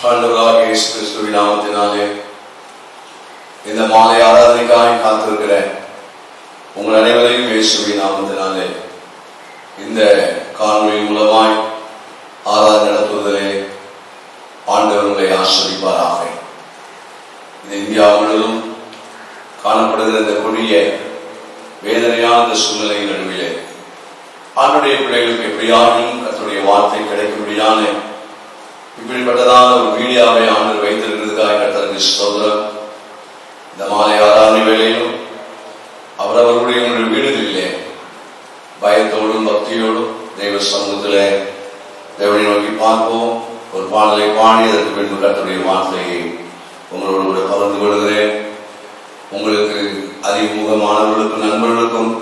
ஆண்டவராகிய இயேசு கிறிஸ்துவின் நாமத்தினாலே இந்த மாலை ஆராதனைக்காக காத்திருக்கிற உங்கள் அனைவரையும் இயேசுவின் நாமத்தினாலே இந்த காணொளி மூலமாய் ஆராதனை நடத்துவதிலே ஆண்டவர் உங்களை ஆசீர்வதிப்பாராக. இந்த இந்தியா முழுவதும் காணப்படுகிற இந்த கொடிய வேதனையான இந்த சூழ்நிலையின் நடுவிலே ஆண்டுடைய பிள்ளைகளுக்கு எப்படியாகிலும் கர்த்தருடைய வார்த்தை கிடைக்கும்படியான இப்படிப்பட்டதான ஒரு மீடியாவை ஆண்டு வைத்திருக்கிறதுக்காக கர்த்தருக்கு ஸ்தோத்திரம். இந்த மாலை ஆராதனை வேளையிலும் அவரவர்களுடைய வீடுகளிலே பயத்தோடும் பக்தியோடும் தெய்வ சமூகத்திலே தேவனை நோக்கி பார்ப்போம். ஒரு பாடலை பாடி அதற்கு பின்பு கர்த்தருடைய வார்த்தையை உங்களோடு கூட பகிர்ந்து கொள்கிறேன். உங்களுக்கு அறிமுகமானவர்களுக்கும் நண்பர்களுக்கும்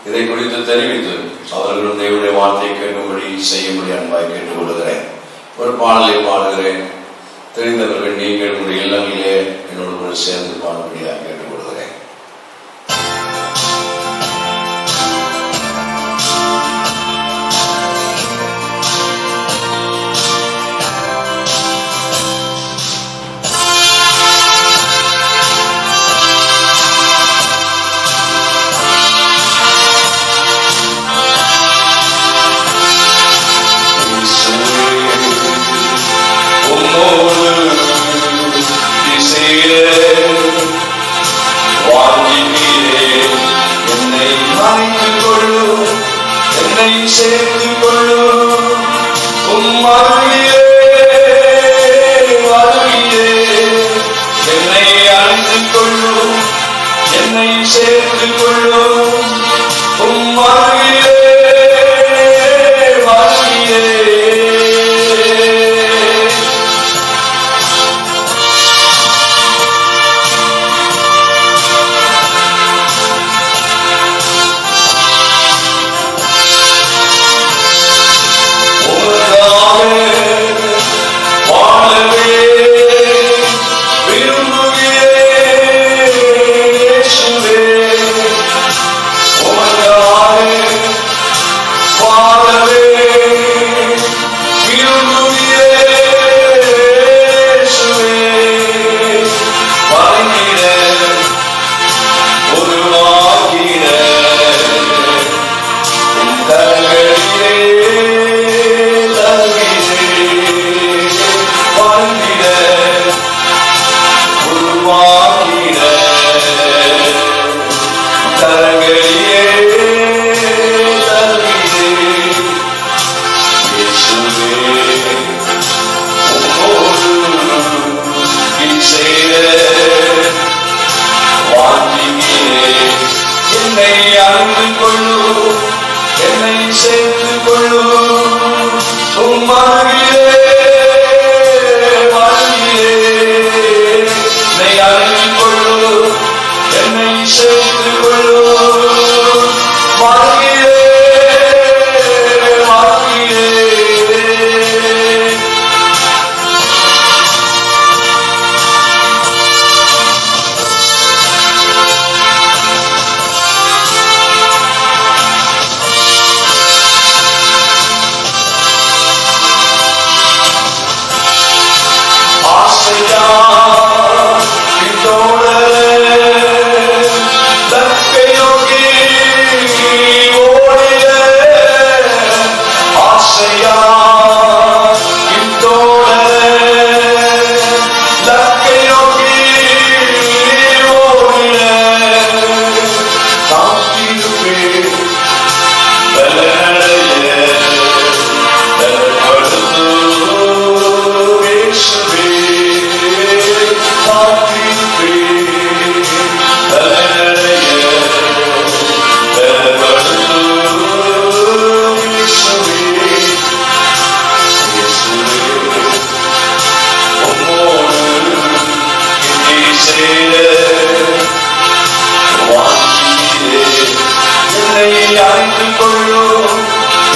இதை குறித்து தெரிவித்து அவர்களும் தேவனுடைய வார்த்தையை கேட்கும்படி செய்யும்படி அன்பாய் கேட்டுக் கொள்கிறேன். ஒரு பாடலை பாடுகிறேன். தெரிந்தவர்கள் நீங்கள் உங்களுடைய இல்லங்களிலே என்னோடு கூட சேர்ந்து பாடும்படியாக கேட்டுக் கொள்கிறேன்.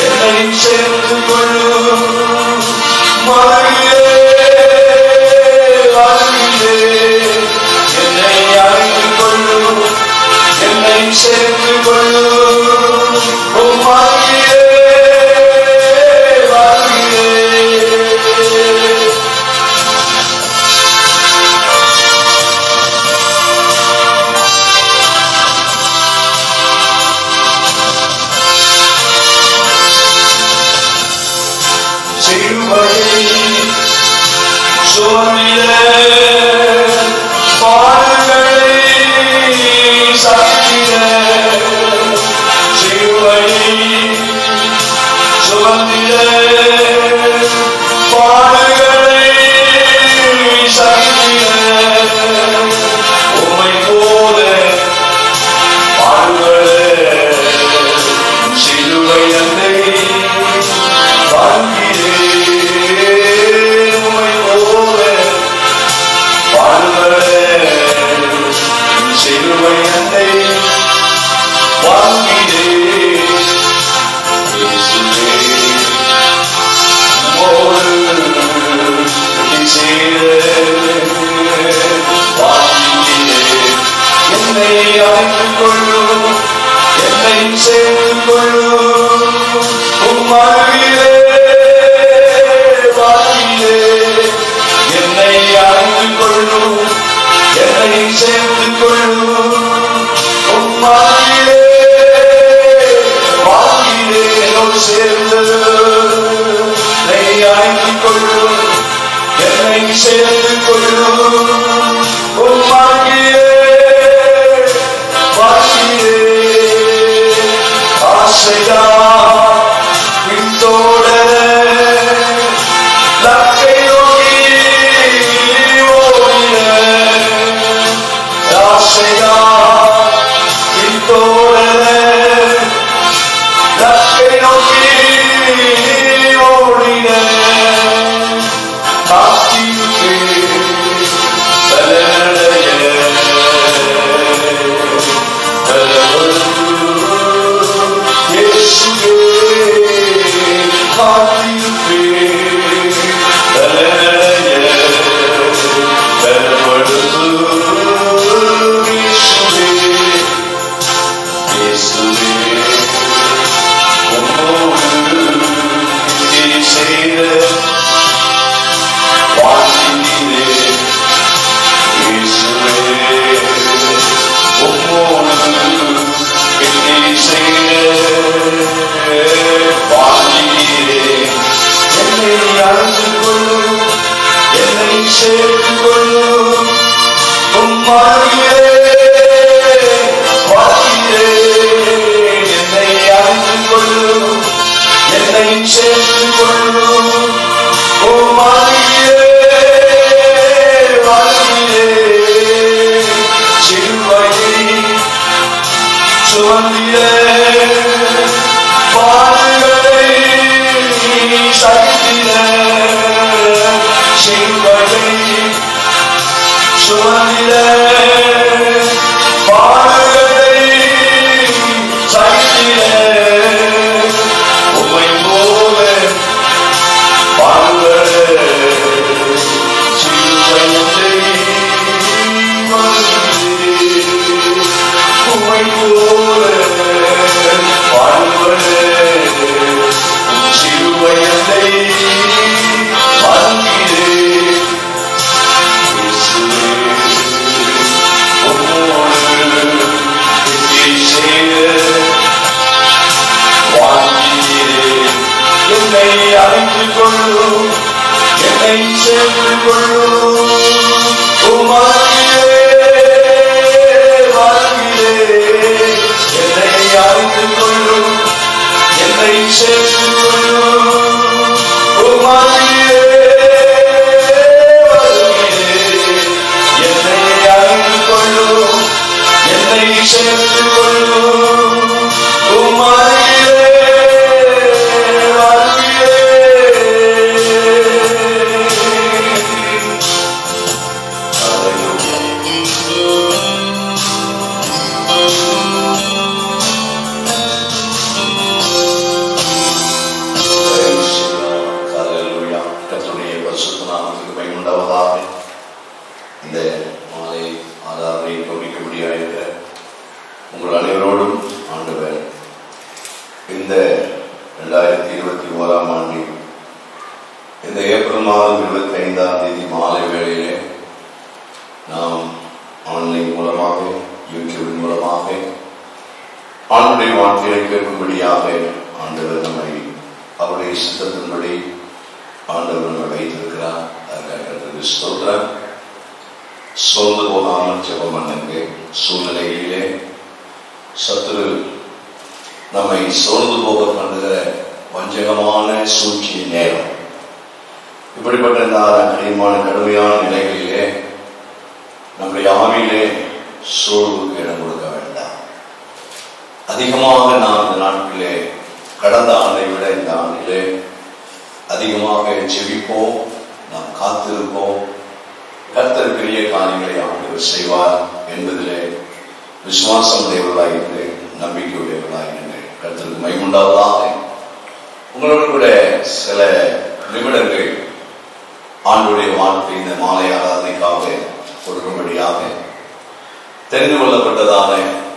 சேர்த்துக் கொள்ளும் என்னை அழைத்துக் கொள்ளும், என்னை சேர்த்துக் கொள்ளும் சிலுவையை சுமந்திட பாடுகளை சகித்திட சிலுவையை சுமந்திட பாடுகளை சகித்திட உம்மை போல பாடுகளே சிலுவை அன்னை ஆண்டவர் நம்ம வைத்திருக்கிறார். அதுக்காக ஸ்தோத்திரம். சோர்ந்து போகாமல் ஜெபம் பண்ணுங்க. சூழ்நிலையிலே சத்துரு நம்மை சோர்ந்து போக பண்ணுகிற வஞ்சகமான சூழ்ச்சியின் நேரம். இப்படிப்பட்ட இந்த கடுமையான நிலைகளிலே நம்முடைய ஆவியிலே சோர்வுக்கு இடம் கொடுக்க வேண்டாம். அதிகமாக நாம் இந்த நாட்களிலே கடந்த ஆண்டை விட இந்த ஆண்டிலே அதிகமாக ஜெபிப்போம். நாம் காத்திருப்போம். கர்த்தர் பெரிய காரியங்களை ஆண்டவர் செய்வார் என்பதிலே விசுவாசம் உடையவர்களாக இருந்து நம்பிக்கை உடையவர்களாக இருந்து கர்த்தருக்கு மகிமையுண்டாவதாக. உங்களோடு கூட சில நிமிடங்கள் ஆண்டுடைய வாழ்க்கை இந்த மாலை ஆராதனைக்காக கொடுக்கும்படியாக தெரிந்து கொள்ளப்பட்டதான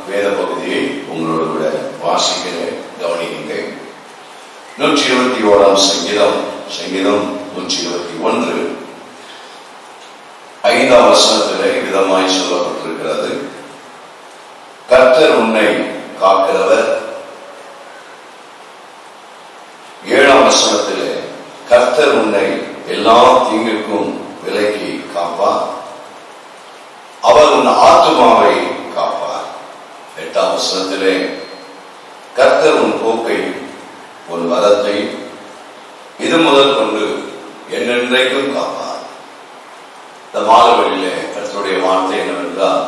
வேத பகுதியை உங்களோடு கூட வாசிக்கிறேன். கவனியுங்கள். 121 சங்கீதம் 121 5ஆம் வசனத்திலே விதமாய் சொல்லப்பட்டிருக்கிறது. கர்த்தர் உன்னை காக்கிறவர். 7ஆம் வசனத்திலே கர்த்தர் உன்னை எல்லா தீங்குக்கும் விலக்கி காப்பார். அவர் உன் ஆத்துமாவை காப்பார். 8ஆம் வசனத்திலே கர்த்தர் உன் போக்கை உன் வரத்தை இது முதல் கொண்டு என்னென்றைக்கும் காப்பார். இந்த மாதவெளியிலே கர்த்தருடைய வார்த்தை என்னவென்றால்,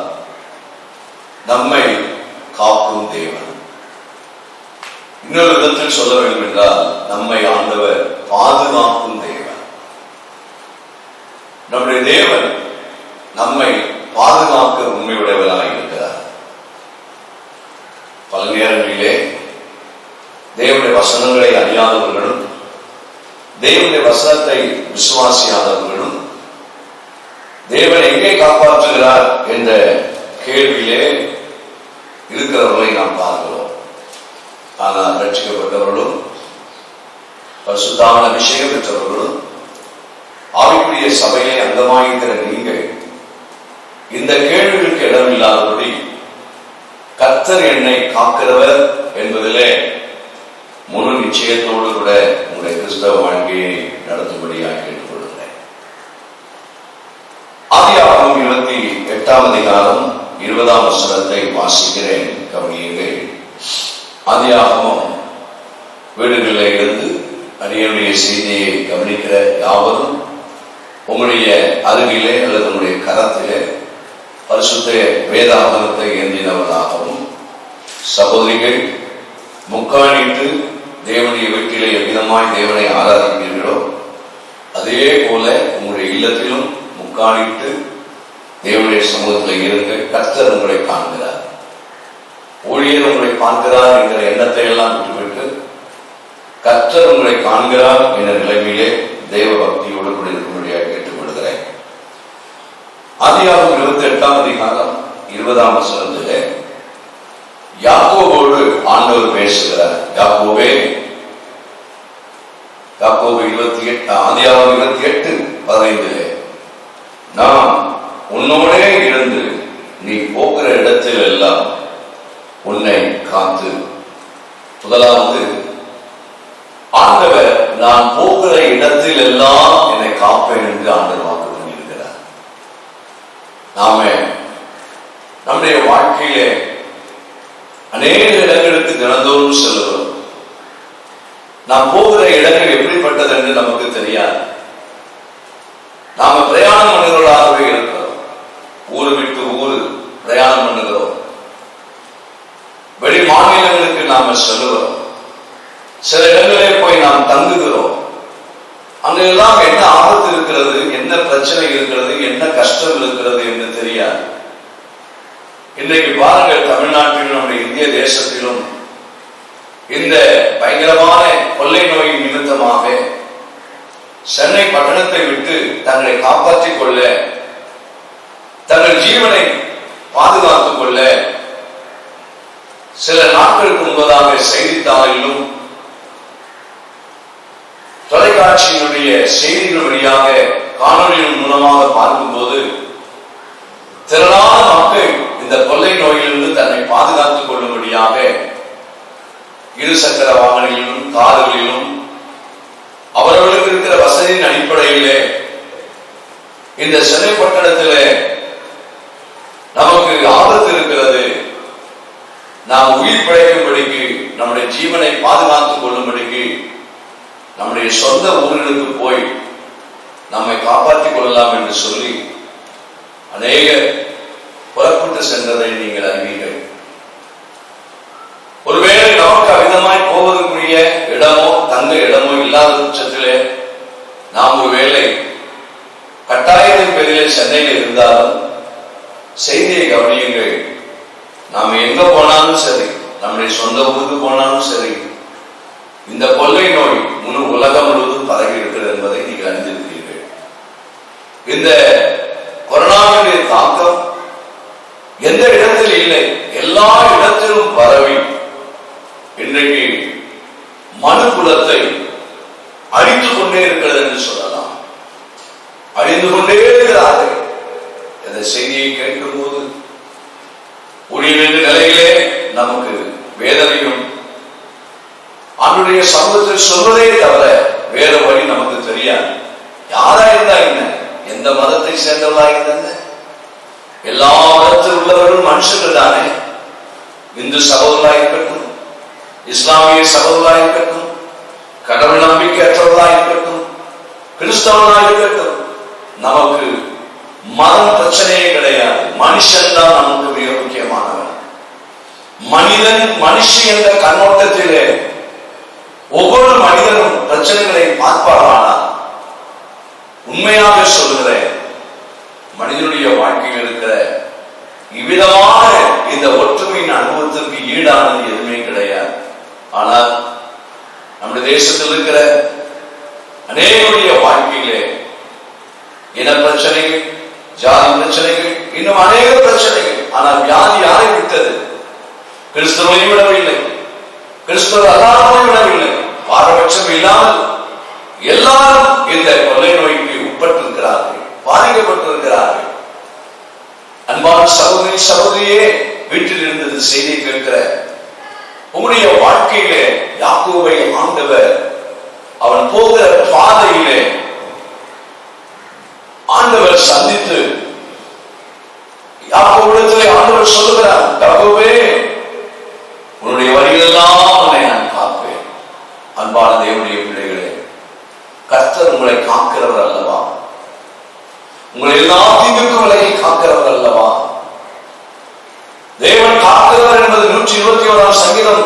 நம்மை காக்கும் தேவன். இன்னொரு விதத்தில் சொல்ல வேண்டும் என்றால், நம்மை ஆண்டவர் பாதுகாக்கும் தேவன். நம்முடைய தேவன் நம்மை பாதுகாக்க உண்மையுடையவராக இருக்கிறார். பல நேரங்களிலே தேவனுடைய வசனங்களை அறியாதவர்களும் தேவனுடைய வசனத்தை விசுவாசியாதவர்களும் தேவன் எங்கே காப்பாற்றுகிறார் என்ற கேள்வியிலே இருக்கிறவர்களை நாம் பார்க்கிறோம். ஆனால் ரட்சிக்கப்பட்டவர்களும் பரிசுத்தமான அபிஷேகம் பெற்றவர்களும் ஆவிக்குரிய சபையை அங்கமாயிருக்கிற நீங்கள் இந்த கேள்விகளுக்கு இடமில்லாதபடி கர்த்தர் என்னை காக்கிறவர் என்பதிலே முழு நிச்சயத்தோடு கூட உங்களுடைய கிறிஸ்தவ வாழ்க்கையை நடத்தும்படியாக கேட்டுக்கொள்கிறேன். ஆதியாகமம் 28ஆம் அதிகாரம் 20ஆம் வசனத்தை வாசிக்கிறேன். கவனியுங்கள். ஆதியாகமம் வீடுகளிலே இருந்து அடியனுடைய செய்தியை கவனிக்கிற யாவரும் உங்களுடைய அருகிலே அல்லது உங்களுடைய கரத்திலே பரிசுத்த வேதாகமத்தை ஏந்தினவர்களாகவும், சகோதரிகள் முக்காணிட்டு தேவனுடைய வீட்டிலே எவ்விதமாய் தேவனை ஆராதிக்கிறீர்களோ அதே போல உங்களுடைய இல்லத்திலும் முக்காணிட்டு தேவனுடைய சமூகத்தில் இருங்க. கர்த்தர் உங்களை காண்கிறார். ஊழியர் உங்களை பார்க்கிறார் என்கிற எண்ணத்தை எல்லாம் விட்டுவிட்டு கர்த்தர் உங்களை காண்கிறார் என்ற நிலைமையிலே தேவ பக்தியோடு கூட இருக்கும்படியாக கேட்டுக்கொள்கிறேன். ஆதியாகமம் 28ஆம் அதிகாரம் 20ஆம் வசனத்திலே யாக்கோபோடு ஆண்டவர் பேசுகிறார். யாக்கோபு 28 ஆதியாகமம் 28:15 நான் உன்னோடே இருந்து நீ போகிற இடத்தில் எல்லாம் உன்னை காத்து. முதலாவது ஆண்டவர் நான் போகிற இடத்தில் எல்லாம் என்னை காப்பேன் என்று ஆண்டவர் வாக்கு பண்ணியிருக்கிறார். நாம நம்முடைய வாழ்க்கையிலே அநேக இடங்களுக்கு தினந்தோறும் செல்லுகிறோம். நாம் போகிற இடங்கள் எப்படிப்பட்டது என்று நமக்கு தெரியாது. நாம பிரயாணம் பண்ணுகிறவர்களாகவே இருக்கிறோம். ஊரு விட்டு ஊரு பிரயாணம் பண்ணுகிறோம். வெளி மாநிலங்களுக்கு நாம செல்லுகிறோம். சில இடங்களே போய் நாம் தங்குகிறோம். அங்கெல்லாம் என்ன ஆபத்து இருக்கிறது, என்ன பிரச்சனை இருக்கிறது, என்ன கஷ்டம் இருக்கிறது என்று தெரியாது. இன்றைக்கு பாருங்கள், தமிழ்நாட்டிலும் நம்முடைய இந்திய தேசத்திலும் இந்த பயங்கரமான கொள்ளை நோயின் நிமித்தமாக சென்னை பட்டணத்தை விட்டு தங்களை காப்பாற்றிக் கொள்ள, தங்கள் ஜீவனை பாதுகாத்துக் கொள்ள சில நாட்களுக்கு முன்பதாக செய்தித்தாளிலும் தொலைக்காட்சியினுடைய செய்திகள் வழியாக காணொலியின் மூலமாக பார்க்கும்போது திரளான மக்கள் இந்த கொள்ளை நோயிலிருந்து தன்னை பாதுகாத்துக் கொள்ளும்படியாக இருசக்கர வாகனங்களிலும் கார்களிலும் அவர்களுக்கு இருக்கிற வசதியின் அடிப்படையிலே இந்த சென்னை பட்டணத்திலே நமக்கு ஆபத்து இருக்கிறது, நாம் உயிர் பிழைக்கும்படிக்கு, நம்முடைய ஜீவனை பாதுகாத்துக் கொள்ளும்படிக்கு நம்முடைய சொந்த ஊர்களுக்கு போய் நம்மை காப்பாற்றிக் கொள்ளலாம் என்று சொல்லி அநேக புறப்பட்டு சென்றதை நீங்கள் அறிவீர்கள். ஒருவேளை நமக்கு அவிதமாய் போவதற்குரிய இடமோ தங்க இடமோ இல்லாத பட்சத்திலே நாம் ஒருவேளை கட்டாயத்தின் பேரிலே சென்னையில் இருந்தாலும் செய்தியை கவனியுங்கள். நாம் எங்க போனாலும் சரி, நம்முடைய சொந்த ஊருக்கு போனாலும் சரி, இந்த கொள்ளை நோய் முழு உலகம் முழுவதும் பரவி இருக்கிறது என்பதை நீங்கள் அறிந்திருக்கிறீர்கள். இந்த கொரோனாவினுடைய தாக்கம் எந்த இடத்தில் இல்லை, எல்லா இடத்திலும் பரவி இன்றைக்கு மனு குலத்தை அழித்துக் கொண்டே இருக்கிறது என்று சொல்லலாம். அழிந்து கொண்டே இருக்கிறார்கள். இந்த செய்தியை கேட்கும் போது ஊழியர் நிலையிலே நமக்கு வேதனையும் ஆண்டுடைய சமூகத்தில் சொல்வதே தவிர வேற வழி நமக்கு தெரியாது. யாரா இருந்தா என்ன, எந்த மதத்தை சேர்ந்தவர்களா இருந்த எல்லா மதத்தில் உள்ளவர்கள் மனுஷர்கள் தானே. இந்து சகோதரர்களா இருக்கட்டும், இஸ்லாமிய சகோதரர்களா இருக்கட்டும், கடவுள் நம்பிக்கையற்றவர்களா இருக்கட்டும், கிறிஸ்தவர்களா இருக்கட்டும், நமக்கு மதம் பிரச்சனையே கிடையாது. மனுஷன் தான் நமக்கு மிக முக்கியமானவன். மனிதன் மனுஷன் என்ற கண்ணோட்டத்திலே ஒவ்வொரு மனிதனும் பிரச்சனைகளை பார்ப்பாரானால், உண்மையாக சொல்கிறேன், மனிதனுடைய வாழ்க்கையில் இருக்கிற இவ்விதமான இந்த ஒற்றுமையின் அனுபவத்திற்கு ஈடானது எதுவுமே கிடையாது. ஆனால் நம்முடைய தேசத்தில் இருக்கிற அநேகருடைய வாழ்க்கையிலே இன பிரச்சனைகள், ஜாதி பிரச்சனைகள், இன்னும் அநேக பிரச்சனைகள். ஆனால் வியாதி யாரை விட்டது? கிறிஸ்தவனை விடவில்லை, கிறிஸ்தவ அல்லாதவனை விடவில்லை. பாரபட்சம் இல்லாமல் எல்லாரும் இந்த கொள்ளை நோய்க்கு உட்பட்டிருக்கிறார்கள், பாதிக்கப்பட்டிருக்கிறார்கள். அன்பான சகோதரி சகோதரியே, வீட்டில் இருந்தது செய்தி கேட்கிற உங்களுடைய வாழ்க்கையிலே யாக்கோபை ஆண்டவர் அவன் போகிற பாதையிலே ஆண்டவர் சந்தித்து யாக்கோபிடத்திலே ஆண்டவர் சொல்லுகிறார், யாக்கோபே, உன்னுடைய வழியெல்லாம் உன்னை நான் காப்பேன். அன்பான தேவனுடைய பிள்ளைகளே, கர்த்தர் உங்களை காக்கிறவர் அல்லவா? உங்களை எல்லா தீங்குக்கும் விலகி காக்கிறவர் அல்லவா? தேவன் காக்கிறவர் என்பது 121ஆம் சங்கீதம்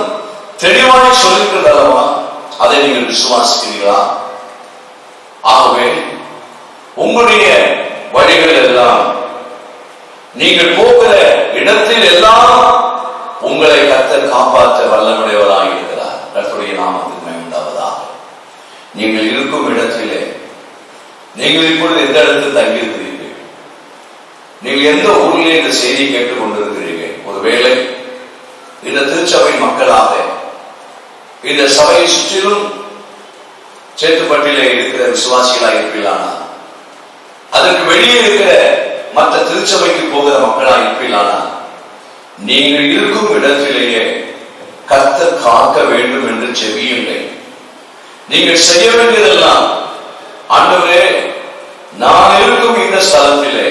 தெளிவாக சொல்லியிருக்கிறது அல்லவா? அதை நீங்கள் விசுவாசிக்கிறீர்களா? ஆகவே உங்களுடைய வழிகள் எல்லாம், நீங்கள் போகிற இடத்தில் எல்லாம் உங்களை கர்த்தர் காப்பாற்ற வல்லமுடையவராக இருக்கிறார். கர்த்தருடைய நாமத்துக்கு மகிமை உண்டாவதாக. நீங்கள் இருக்கும் இடத்திலே, நீங்கள் இப்பொழுது எந்த இடத்தில் தங்கியிருக்கிறீர்கள், நீங்கள் எந்த ஊரிலே இந்த செய்தி கேட்டுக் கொண்டிருக்கிறீர்கள்? ஒருவேளை இந்த திருச்சபை மக்களாக இந்த சபையை சுற்றிலும் சேத்துப்பட்டிலே இருக்கிற விசுவாசிகளாக இருப்பீர்களானா, அதற்கு வெளியே இருக்கிற மற்ற திருச்சபைக்கு போகிற மக்களாக இருப்பீர்களானா, நீங்கள் இருக்கும் இடத்திலேயே கர்த்தர் காக்க வேண்டும் என்று செவியுங்கள். நீங்கள் செய்ய வேண்டியதெல்லாம், ஆண்டவரே, நான் இருக்கும் இந்த ஸ்தலத்திலே,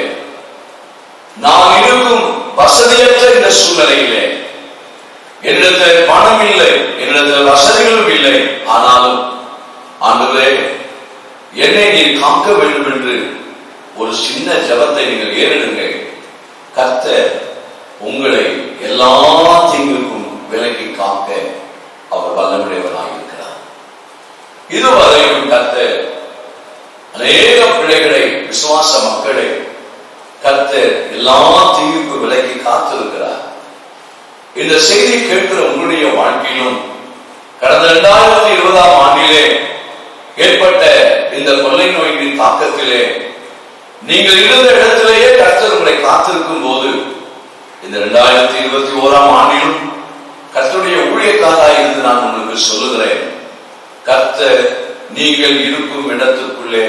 நான் இருக்கும் வசதியற்ற இந்த சூழ்நிலையிலே, என்னிடத்தில் பணம் இல்லை, என்னிடத்தில் வசதிகளும் இல்லை, ஆனாலும் ஆண்டவரே, என்னை நீர் காக்க வேண்டும் என்று ஒரு சின்ன ஜெபத்தை நீங்கள் ஏறிடுங்கள். கர்த்தர் உங்களை எல்லா தீங்குக்கும் விலக்கி காக்க அவர் வல்லமுடையவராக இருக்கிறார். இதுவரையும் கர்த்தர் அநேக பிள்ளைகளை, விசுவாச மக்களை கர்த்தர் எல்லா தீங்குக்கும் விலக்கி காத்திருக்கிறார். இந்த செய்தி கேட்கிற உங்களுடைய வாழ்க்கையிலும் கடந்த 2020ஆம் ஆண்டிலே ஏற்பட்ட இந்த கொள்ளை நோயின் தாக்கத்திலே நீங்கள் இருந்த இடத்திலேயே கர்த்தர் உங்களை காத்திருக்கும் போது, இந்த 2021ஆம் ஆண்டிலும் கர்த்தருடைய ஊழியக்காராய் இருந்து நான் உங்களுக்கு சொல்லுகிறேன், கர்த்தர் நீங்கள் இருக்கும் இடத்துக்குள்ளே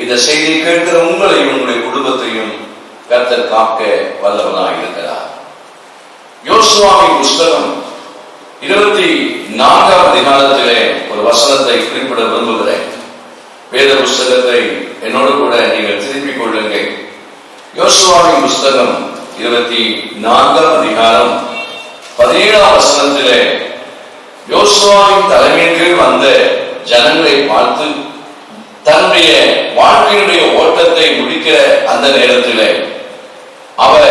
இந்த செய்தியை கேட்கிற உங்களையும் உங்களுடைய குடும்பத்தையும் கர்த்தர் காக்க வல்லவனாக இருக்கிறார். யோசுவாவின் புஸ்தகம் 24ஆம் அதிகாரத்திலே ஒரு வசனத்தை குறிப்பிட விரும்புகிறேன். வேத புஸ்தகத்தை என்னோடு கூட நீங்கள் திருப்பிக் கொள்ளுங்கள். யோசுவாவின் புஸ்தகம் 24ஆம் அதிகாரம் 17ஆம் வசனத்திலே யோசுவாவின் தலைமையின் கீழ் வந்த ஜனங்களை பார்த்து தன்னுடைய வாழ்க்கையினுடைய ஓட்டத்தை முடிக்கிற அந்த நேரத்தில் அவர்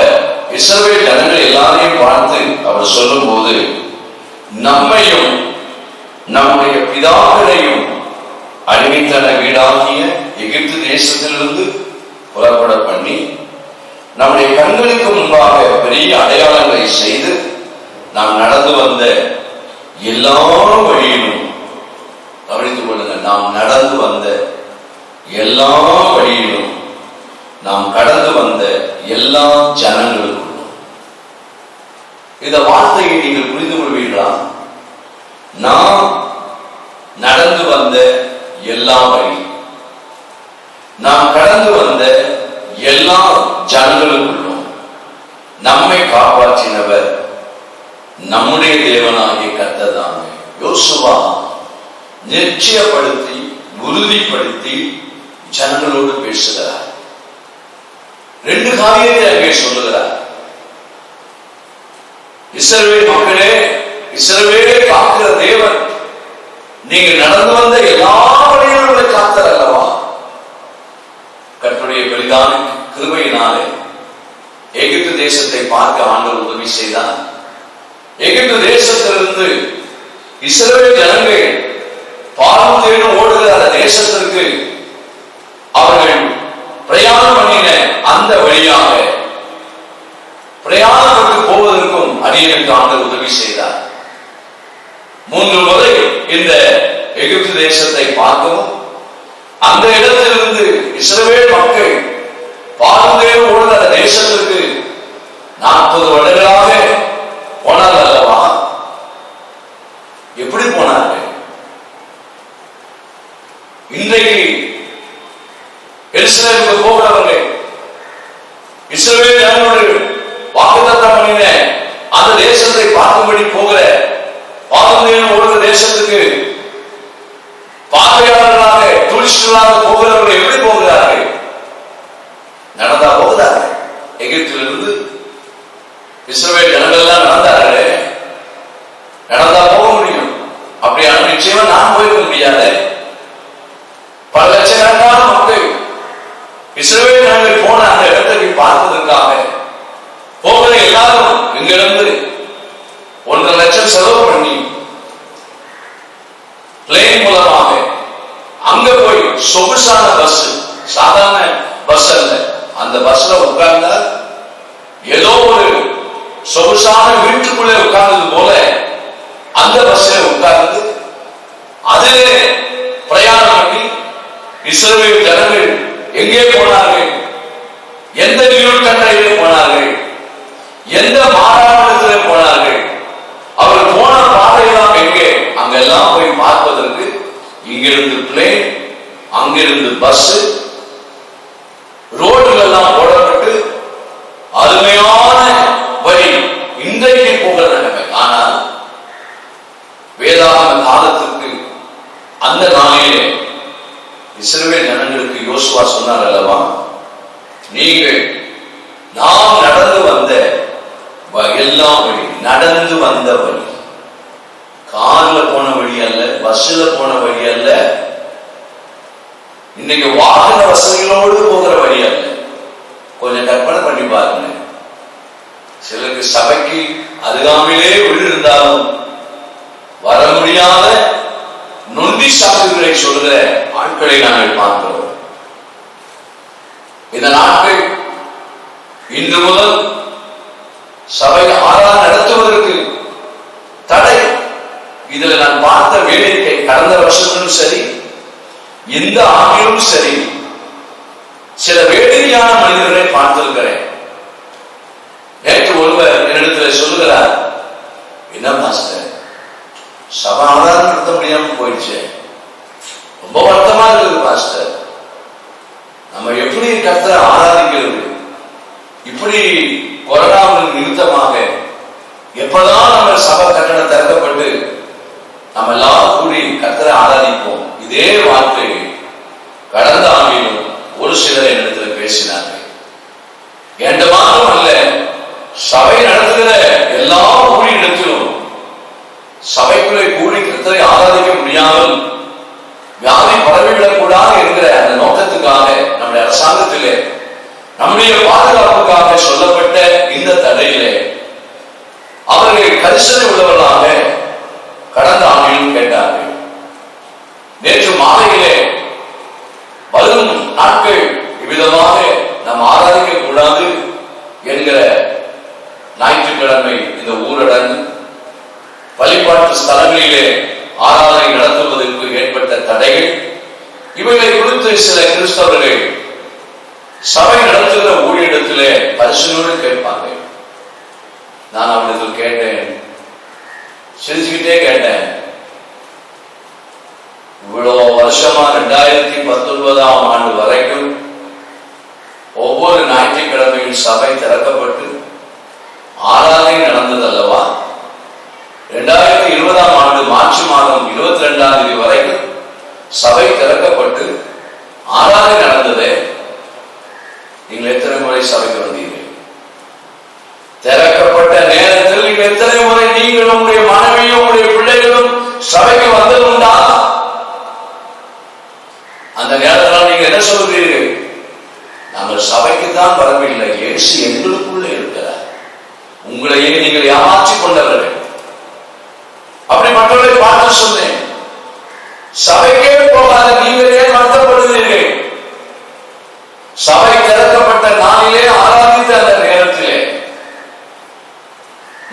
இஸ்ரவேல் ஜனங்கள் எல்லாரையும் பார்த்து அவர் சொல்லும் போது, நம்மையும் நம்முடைய பிதாக்களையும் அடிமைத்தன வீடாகிய எகிப்து தேசத்திலிருந்து புறப்பட பண்ணி நம்முடைய கண்களுக்கு முன்பாக பெரிய அடையாளங்களை செய்து நாம் நடந்து வந்த எல்லா வழியிலும், கவனித்துக் கொள்ளுங்கள், நாம் நடந்து வந்த எல்லா வழியிலும், நாம் கடந்து வந்த எல்லா ஜனங்களுக்கும். இந்த வார்த்தையை நீங்கள் புரிந்து கொள்வீர்களா? நாம் நடந்து வந்த எல்லா வழி, நாம் கடந்து வந்த எல்லா ஜனங்களுக்குள்ளும் நம்மை காப்பாற்றினவர் நம்முடைய தேவனாகிய கர்த்தர் தாமே. யோசுவா நிச்சயப்படுத்தி உறுதிப்படுத்தி ஜனங்களோடு பேசுகிறார். 2 காரியத்தை அங்கே சொல்லுகிறார். இஸ்ரவேல் மக்களே, இஸ்ரவேலை காக்கிற தேவன், நீங்கள் நடந்து வந்த எல்லா வழிகளும் காத்தர் அல்லவா? கர்த்தருடைய பெரிதான கிருபையினாலே எகிப்து தேசத்தை பார்க்க ஆண்டவர் உதவி செய்தார். எகிப்து தேசத்திலிருந்து இஸ்ரவேல் ஜனங்கள் பாலும் தேனும் ஓடுகிற அந்த தேசத்திற்கு அவர்கள் பிரயாணம் பண்ணின அந்த வழியாக பிரயாணப்பட்டு போவதற்கும் அடியனுக்கு ஆண்டவர் உதவி செய்தார். 3 முறை இந்த எகிப்து தேசத்தை பார்க்கவும், அந்த இடத்திலிருந்து இஸ்ரவேல் மக்கள் பாலும் தேனும் ஓடுகிற அந்த தேசத்திற்கு 40 வருடங்களாக போனார்கள் அல்லவா? எப்படி போனார்கள்? இன்றைக்கு எருசலேமுக்கு போகிறவர்கள் இஸ்ரவேல் ஜனங்களோடு வாக்குத்தத்தம் பண்ணின அந்த தேசத்தை பார்க்கும்படி போகிற பாலும் ஓடுகிற தேசத்துக்கு பார்வையாளர்களாக டூரிஸ்டுகளாக போகிறவர்கள் எப்படி போகிறார்கள்? நடந்தா போகிறார்கள். எகிப்திலிருந்து இஸ்ரவேல் ஜனங்கள் எல்லாம் நடந்தார்களே, நடந்தா போக முடியும். அப்படியான நிச்சயமா நான் போயிருக்க முடியாது. பல லட்சக்கணக்கான மக்கள் இஸ்ரவேல் ஜனங்கள் போன அந்த இடத்தை பார்ப்பதற்காக போகிற எல்லாரும் இங்கிருந்து 1.5 லட்சம் செலவு பண்ணி பிளேன் மூலமாக அங்க போய் சொகுசான பஸ், சாதாரண பஸ் அல்ல, அந்த பஸ்ல உட்கார்ந்தா ஏதோ ஒரு சொகுசான வீட்டுக்குள்ளே உட்கார்ந்தது போல அந்த பஸ்ல உட்கார்ந்து அதிலே பிரயாணம் பண்ணி இஸ்ரவேல் ஜனங்கள் எங்கே போனார்கள்? எந்த நீர் கண்டையிலே போனார்கள்? எந்த மாகாணத்திலே போனார்கள்? அவர் போன பாதையெல்லாம் எங்கே? அங்கெல்லாம் போய் பார்ப்பதற்கு இங்கிருந்து பிளேன், அங்கிருந்து பஸ், ரோடுகள் எல்லாம் போடப்பட்டு அருமையான வழி இன்றைக்கு போகிற நிலைமை. ஆனால் வேதாகம காலத்திற்கு அந்த நாளிலே இஸ்ரவேல் ஜனங்களுக்கு யோசுவா சொன்னார் அல்லவா, நீங்கள் நாம் நடந்து வந்த எல்லா வழி, நடந்து வந்த வழி, கார்ல போன வழி அல்ல, பஸ்ல போன வழி அல்ல, இன்னைக்கு வாகன வசதிகளோடு போகிற வழி அல்ல. கொஞ்சம் கற்பனை பண்ணி பாருங்க. சிலருக்கு சபைக்கு அருகாமையிலே வீடு இருந்தாலும் வர முடியாத நொண்டி சாக்குகளை சொல்கிற ஆட்களை நாங்கள் பார்க்கிறோம். இந்த நாட்கள் இன்று முதல் சபை ஆராதனை நடத்துவதற்கு தடை. இதுல நான் பார்த்த வேடிக்கை, கடந்த வருஷத்திலும் சரி இந்த ஆண்டிலும் சரி சில வேடிக்கையான மனிதர்களை பார்த்திருக்கிறேன். நேற்று ஒருவர் என்னிடத்தில் சொல்லுகிறார், என்ன மாஸ்டர், சபை ஆராதனை நடத்த முடியாம போயிடுச்சு, ரொம்ப வருத்தமா இருக்குது மாஸ்டர், நம்ம எப்படி கர்த்தரை ஆராதிக்கிறது? இப்படி கொரோனாவின் நிமித்தமாக எப்பதான் நம்ம சபை கட்டணம் திறக்கப்பட்டு நம்ம எல்லாம் கூடி கர்த்தரை ஆராதிப்போம். இதே வார்த்தை கடந்த ஆண்டிலும் ஒரு சிலர் என்னிடத்தில் பேசினார்கள். என்ற மாற்றம் அல்ல, சபை நடத்துகிற எல்லா ஊழியத்திலும் சபைக்குள்ளே கூடி கர்த்தரை ஆராதிக்க முடியாமல் வியாதி பரவிவிடக் கூடாது என்கிற அந்த நோக்கத்துக்காக நம்முடைய அரசாங்கத்திலே நம்முடைய பாதுகாப்புக்காக சொல்லப்பட்ட இந்த தடையிலே அவர்கள் கரிசனை உள்ளவர்களாக கடந்த ஆண்டிலும் கேட்டார்கள். நேற்று மாலையிலே வரும் நாட்கள் இவ்விதமாக நாம் ஆராதிக்க கூடாது என்கிற ஞாயிற்றுக்கிழமை இந்த ஊரடங்கு வழிபாட்டு ஸ்தலங்களிலே ஆராதனை நடத்துவதற்கு ஏற்பட்ட தடைகள் இவைகளை குறித்து சில கிறிஸ்தவர்கள் சபை நடத்துகிற ஊழியத்திலே பரிசீலனை கேட்பார்கள். நான் அவனுக்கு கேட்டேன், சிரிச்சுக்கிட்டே கேட்டேன், இவ்வளவு வருஷமா 2019ஆம் ஆண்டு வரைக்கும் ஒவ்வொரு ஞாயிற்றுக்கிழமையும் சபை திறக்கப்பட்டு ஆராதனை நடந்தது அல்லவா? 2020ஆம் ஆண்டு மார்ச் மாதம் 22ஆம் தேதி வரைக்கும் சபை திறக்கப்பட்டு ஆராதனை நடந்தது. நீங்கள் எத்தனை முறை சபைக்கு வந்தீர்கள்? திறக்கப்பட்ட நேரத்தில் நீங்கள் எத்தனை முறை நீங்களும் உங்களுடைய மனைவியும் உங்களுடைய பிள்ளைகளும் சபைக்கு வந்ததுண்டா? அந்த நேரத்தில் நீங்க என்ன சொல்கிறீர்கள்? நாங்கள் சபைக்கு தான் வரவில்லை, இயேசு எங்களுக்குள்ளே இருக்கிறார், உங்களையே நீங்கள் ஏமாற்றிக் கொண்டவர்கள். அப்படி மற்றவர்களை பார்த்து சொன்னேன், சபைக்கே போகாத நீங்கள் ஏன் வருத்தப்படுகிறீர்கள்? சபை திறக்கப்பட்ட நாளிலே ஆராதித்த அந்த நேரத்திலே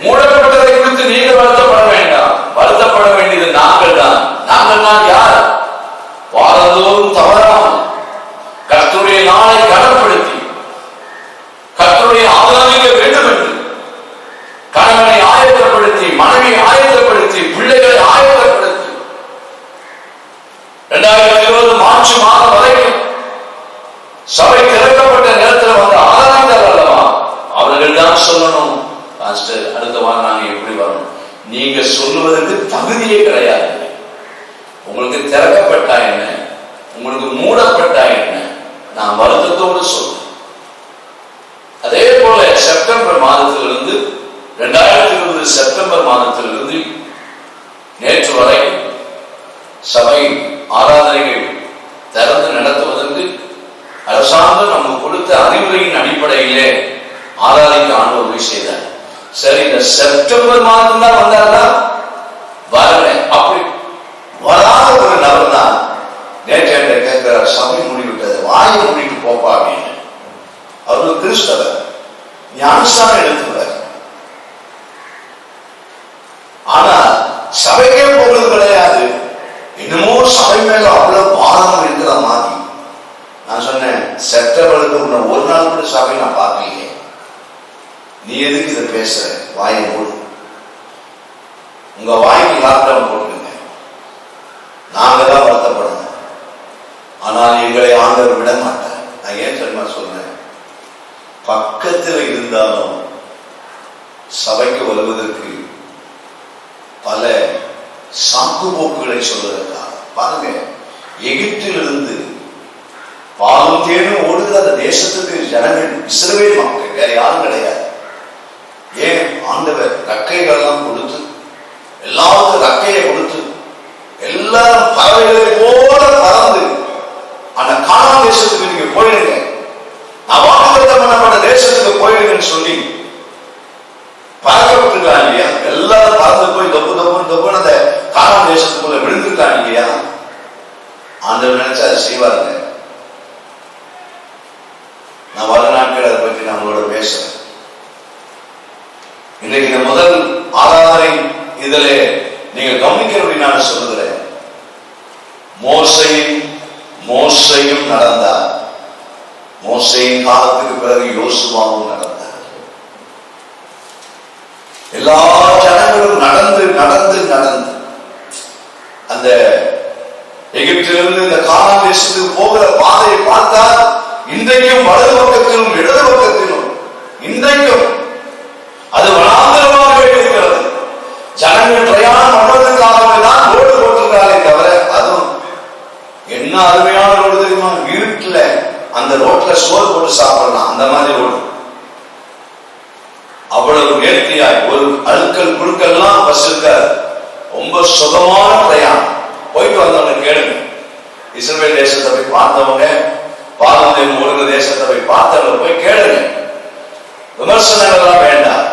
மூடப்பட்டதை குறித்து நீங்கள் வருத்தப்பட வேண்டாம். வருத்தப்பட வேண்டியது நாங்கள் தான். நாங்கள் தான் யார்? வாரந்தோறும் தவறாமல் கர்த்தருடைய நாளை கனப்படுத்தி கர்த்தருடைய ஆராதிக்க வேண்டும் என்று கணவனை ஆயத்தப்படுத்தி, மனைவியை ஆயத்தப்படுத்தி, பிள்ளைகளை ஆயத்தப்படுத்தி 2020 மார்ச் மாதம் வரைக்கும் சபை திறக்கப்பட்ட நேரத்தில் வந்து ஆராதித்தார் அல்லவா? அவர்கள் தான் சொல்லணும், அடுத்த வாரம் நாங்க எப்படி வரணும்? நீங்க சொல்லுவதற்கு தகுதியே கிடையாது. உங்களுக்கு திறக்கப்பட்டா என்ன, உங்களுக்கு மூடப்பட்டா என்ன? நான் வருத்தத்தோடு சொல்றேன். அதே போல செப்டம்பர் மாதத்திலிருந்து 2020 செப்டம்பர் மாதத்திலிருந்து நேற்று வரை சபை ஆராதனைகள் திறந்து நடத்துவதற்கு அரசாங்கம் நமக்கு கொடுத்த அறிவுரையின் அடிப்படையிலே ஆராதிக்க ஆண்டவர் செய்தார். சரி, இந்த செப்டம்பர் மாதம் தான் வந்தார்னா வரல. அப்படி வராத ஒரு நபர் தான் நேற்று கேட்கிறார், சபை மூடிவிட்டது, வாயை மூடிட்டு போப்பா அப்படின்னு. அவர்கள் கிறிஸ்தவர், ஞானஸ்தானம் எடுத்துக்கிறார். ஆனா சபைக்கே போகிறது கிடையாது. இன்னமும் சபை மேல அவ்வளவு பாரம் இருக்கிற மாதிரி. நான் சொன்னேன், செப்டம்பருக்கு முன்ன ஒரு நாள் கூட சபை நான் பார்க்கலையே, நீ எதுக்கு இதை பேசுற? வாயை மூடு, உங்க வாய்க்கு லாக்டவுன் போட்டுங்க, நாங்க தான் வருத்தப்படணும். ஆனால் எங்களை ஆண்டவர் விட மாட்டார். நான் ஏன் தெரியுமா சொன்னேன்? பக்கத்தில் இருந்தாலும் சபைக்கு வருவதற்கு பல சாக்கு போக்குகளை சொல்வதற்காக. பாருங்க, எகிப்திலிருந்து பாலும் தேனும் ஓடுகிற அந்த தேசத்துக்கு ஜனங்கள் இஸ்ரவேல் மக்கள், வேற யாரும் கிடையாது. ஏன்? ஆண்டவர் ரக்கைகளெல்லாம் கொடுத்து, எல்லாருக்கும் ரக்கையை கொடுத்து, எல்லாரும் பறவைகளை போல பறந்து அந்த கானான் தேசத்துக்கு நீங்க போயிடுங்க, நான் வாக்குத்தத்தம் பண்ணப்பட்ட தேசத்துக்கு போயிடுங்கன்னு சொல்லி பறக்கப்பட்டிருக்காங்க இல்லையா? எல்லாரும் பறந்து போய் தொப்பு தொப்புன்னு தொப்புன்னு அந்த கானான் தேசத்துக்குள்ள விழுந்திருக்காங்க இல்லையா? ஆண்டவர் நினைச்சா அதை செய்வாருங்க. நான் வர நாட்கள் அதை பற்றி நான் உங்களோட பேசுறேன். இன்னைக்கு இந்த முதல் ஆராதனை இதில் நீங்க கவனிக்கிறபடி நான் சொல்லுகிறேன், மோசையும் நடந்தார். மோசையின் காலத்துக்கு பிறகு யோசுவாவும் நடந்தார். எல்லா ஜனங்களும் நடந்து நடந்து நடந்து அந்த எகிப்திலிருந்து இந்த கானான் தேசத்துக்கு போகிற பாதையை பார்த்தால் இன்றைக்கும் வலது பக்கத்திலும் இடது பக்கத்திலும் இன்றைக்கும் அது வனாந்தரமாக இருக்கிறது. ஜனங்கள் பிரயாணம் பண்ணுவதற்காக தான் ரோடு போட்டிருக்காரே தவிர, அதுவும் என்ன அருமையான ரோடு தெரியுமா? வீட்டுல அந்த ரோட்ல சோறு போட்டு சாப்பிடலாம், அந்த மாதிரி ரோடு. அவ்வளவு நேர்த்தியாய் ஒரு அழுக்கல் குழுக்கள்லாம் பஸ் இருக்காது. ரொம்ப சுகமான பிரயாணம். போயிட்டு வந்தவங்க கேளுங்க, இஸ்ரவேல் தேசத்தை போய் பார்த்தவங்க, பாரம்பரியம் ஓடுகிற தேசத்தை போய் பார்த்தவங்க போய் கேளுங்க. விமர்சனங்கள்லாம் வேண்டாம்.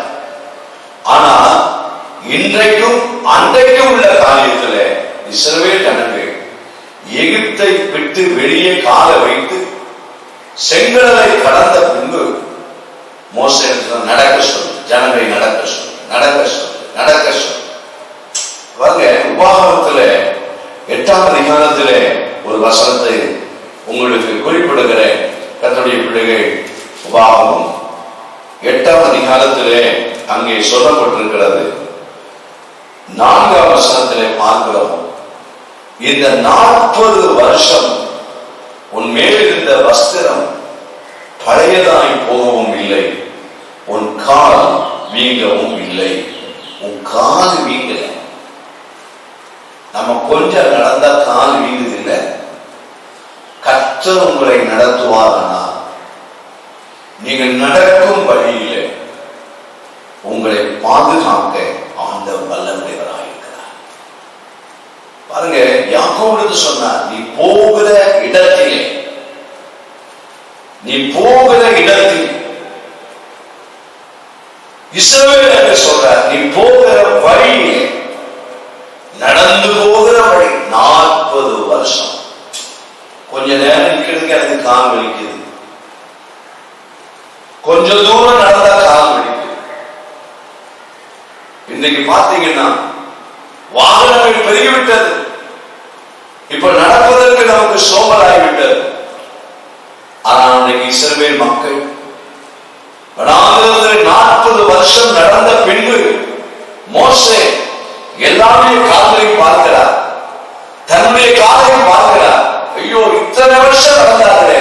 ஆனா இன்றைக்கும் அன்றைக்கும் உள்ள காரியத்துல இஸ்ரவேல் ஜனங்கள் எகிப்தை விட்டு வெளியே கால வைத்து செங்கடலை கடந்த பின்பு மோசே நடக்க சொல்லு, ஜனங்களை நடக்க சொல்லு, நடக்க சொல்லு, நடக்க சொல்லு. பாருங்க, உபாகமத்துல 8ஆம் அதிகாரத்துல ஒரு வசனத்தை உங்களுக்கு குறிப்பிடுகிற கர்த்தருடைய பிள்ளைகள். உபாகமம் 8ஆம் அதிகாரத்திலே அங்கே சொல்லப்பட்டிருக்கிறது. 4ஆம் வசனத்திலே பார்க்கிறோம், இந்த 40 வருஷம் உன் மேல் இருந்த வஸ்திரம் பழையதாய் போகவும் இல்லை, உன் கால் வீங்கவும் இல்லை. உன் கால் வீங்கல. நம்ம கொஞ்சம் நடந்தா கால் வீங்குது இல்லை. கர்த்தர் உங்களை நடத்துவாரானா நீங்கள் நடக்கும் வழியிலே உங்களை பாதுகாக்க ஆண்டவர் வல்லமையுடையவராயிருக்கிறார். பாருங்க, யாக்கோபுக்கு சொன்னார், நீ போகிற இடத்திலே, நீ போகிற இடத்தில், இஸ்ரவேல் என்று சொல்றார், நீ போகிற வழியிலே, நடந்து போகிற வழி 40 வருஷம். கொஞ்ச நேரம் நிற்கிறதுக்கு எனக்கு கால் வலிக்குது, கொஞ்ச தூரம் நடந்தா கால் வலிக்குது. இன்னைக்கு பாத்தீங்கன்னா வாகனங்கள் பெருகிவிட்டது. இப்ப நடப்பதற்கு நமக்கு சோம்பலாகிவிட்டது. ஆனால் இன்னைக்கு இஸ்ரவேல் மக்கள் 40 வருஷம் நடந்த பின்பு மோசே எல்லாமே கால்களையும் பார்க்கிறார், தன்னுடைய காலையும் பார்க்கிறார். ஐயோ, இத்தனை வருஷம் நடந்தார்களே,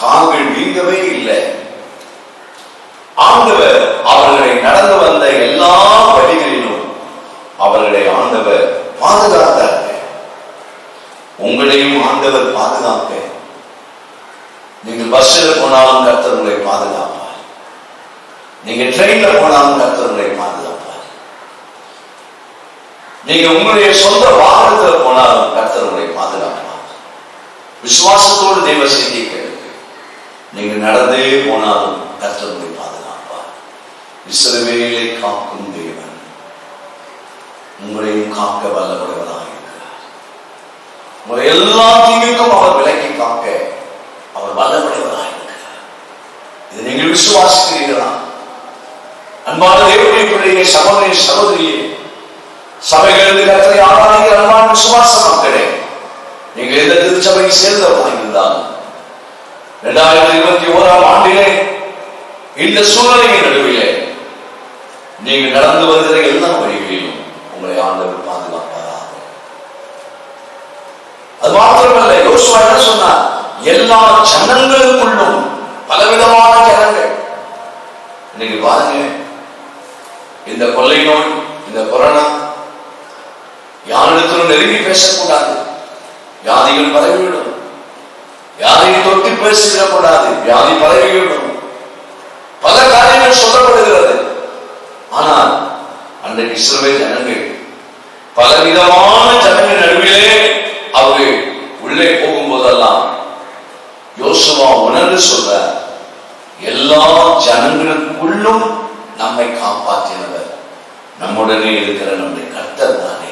கால்கள் வீங்கவே இல்லை. ஆண்டவர் அவர்களை நடந்து வந்த எல்லா வழிகளிலும் அவர்களை ஆண்டவர் பாதுகாத்தார்கள். உங்களையும் ஆண்டவர் பாதுகாக்க, நீங்கள் பஸ்ஸில் போனாலும் கர்த்தர் உங்களை பாதுகாப்பார், நீங்க ட்ரெயின்ல போனாலும் கர்த்தர் உங்களை பாதுகாப்பார், நீங்க உங்களுடைய சொந்த வாகனத்தில் போனாலும் கர்த்தர் உங்களை பாதுகாப்பார். விசுவாசத்தோடு தெய்வ செய்தியை கேளுங்க. நீங்க நடந்தே போனாலும் கர்த்தர் உங்களை பாதுகாப்பார். இஸ்ரவேலை காக்கும் தேவன் உங்களையும் காக்க வல்லவராக இருக்கிறார். உங்களை எல்லா தீங்குக்கும் அவர் விலக்கி காக்க அவர் வல்லவராக இருக்கிறார். இதை நீங்கள் விசுவாசிக்கிறீர்களா? அன்பான தேவனுடைய பிள்ளையே, சகோதரி சகோதரியே, சபைகளில் கர்த்தரை ஆராதிக்கிற அன்பான விசுவாச மக்களே, நீங்கள் எந்த திருச்சபையை சேர்ந்தவராக இருந்தாலும் 2021ஆம் ஆண்டிலே இந்த சூழ்நிலையின் நடுவிலே நீங்கள் நடந்து வருகிற எல்லா வழிகளிலும் உங்களை ஆண்டவர் பாதுகாப்பாராக. அது மாத்திரமல்ல, யோசுவா என்ன சொன்னார்? எல்லா ஜனங்களுக்குள்ளும் பலவிதமான ஜனங்கள். இன்னைக்கு பாருங்க, இந்த கொள்ளை நோய், இந்த கொரோனா, யாரிடத்திலும் நெருங்கி பேசக்கூடாது, வியாதிகள் பரவிவிடும். யாரையும் தொட்டு பேசிவிடக்கூடாது, வியாதி பரவிவிடும். பல காரியங்கள் சொல்லப்படுகிறது. ஆனால் அன்றைக்கு இஸ்ரவேல் ஜனங்கள் பலவிதமான ஜனங்கள் நடுவிலே அவர்கள் உள்ளே போகும்போதெல்லாம் யோசுவா உணர்ந்து சொல்ற, எல்லா ஜனங்களுக்குள்ளும் நம்மை காப்பாற்றினவர் நம்முடனே இருக்கிற நம்முடைய கர்த்தர் தானே.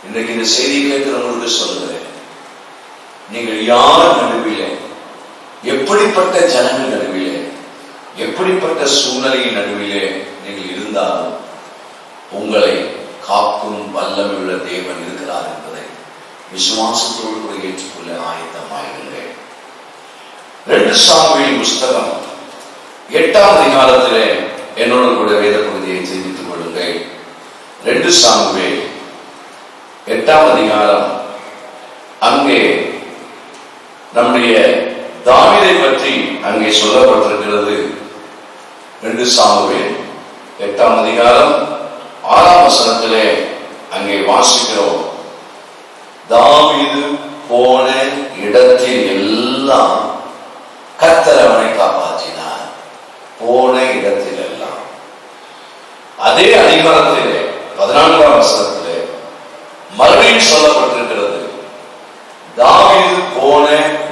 இன்றைக்கு இந்த செய்தி கேட்கிறவங்களுக்கு சொல்லுகிறேன், நீங்கள் யார் நடுவிலே, எப்படிப்பட்ட ஜனங்கள் நடுவிலே, எப்படிப்பட்ட சூழ்நிலையின் நடுவிலே நீங்கள் இருந்தாலும் உங்களை காக்கும் வல்லமையுள்ள தேவன் இருக்கிறார் என்பதை விசுவாசத்தோடு கூட ஏற்றுக்கொள்ள ஆயத்தமாயிருங்கள். 2 சாமுவேல் புஸ்தகம் 8ஆம் அதிகாரத்திலே என்னோடு கூட வேத பகுதியை தெரிவித்துக் கொள்ளுங்கள். 2 சாமுவேல் 8ஆம் அதிகாரம். அங்கே நம்முடைய தாவீதை பற்றி அங்கே சொல்லப்பட்டிருக்கிறது. 2 சாமுவேல் 8ஆம் அதிகாரம் 6ஆம் வசனத்திலே அங்கே வாசிக்கிறோம். தாவீது போன இடத்தில் எல்லாம் கர்த்தர் அவனை காப்பாற்றினார். போன இடத்தில் எல்லாம். அதே அதிகாரத்திலே 14ஆம் வசனத்திலே மறுபடியும் சொல்லப்பட்டிருக்கிறது, தாவீது போன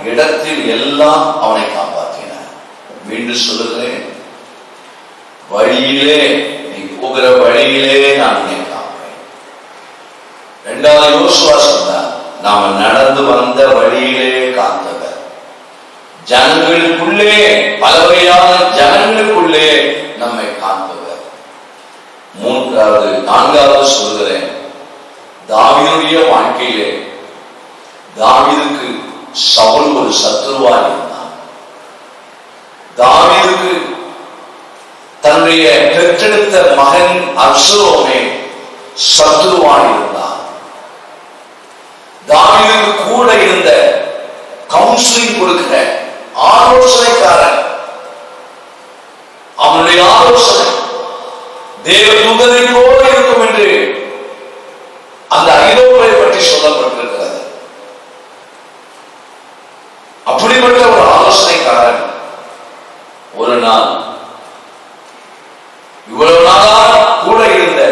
இடத்தில் எல்லாம் அவனை காப்பாற்றினார். மீண்டும் சொல்லுகிறேன், வழியிலே, நீ போகிற வழியிலே நான் உன்னை காப்பேன். 2வது யோசுவா சொன்னார், நாம நடந்து வந்த வழியிலே காத்தவர். ஜனங்களுக்குள்ளே, பலவகையான ஜனங்களுக்குள்ளே நம்மை காப்பவர். 4வது சொல்கிறேன், தாவீதுடைய வாழ்க்கையிலே தாவீதுக்கு சவுல் ஒரு சத்துருவா இருந்தான். தாவீதுக்கு தன்னுடைய பெற்றெடுத்த மகன் அப்சலோமே சத்துருவா இருந்தான். தாவீதுக்கு கூட இருந்த கவுன்சிலிங் கொடுக்கிற ஆலோசனைக்காரன், அவனுடைய ஆலோசனை தேவ தூதனை போல இருக்கும் என்று அந்த ஐதோவை பற்றி சொல்லப்பட்டிருக்கிறது. அப்படிப்பட்ட ஒரு ஆலோசனைக்காரன் ஒரு நாள், இவ்வளவு நாளா கூட இருந்த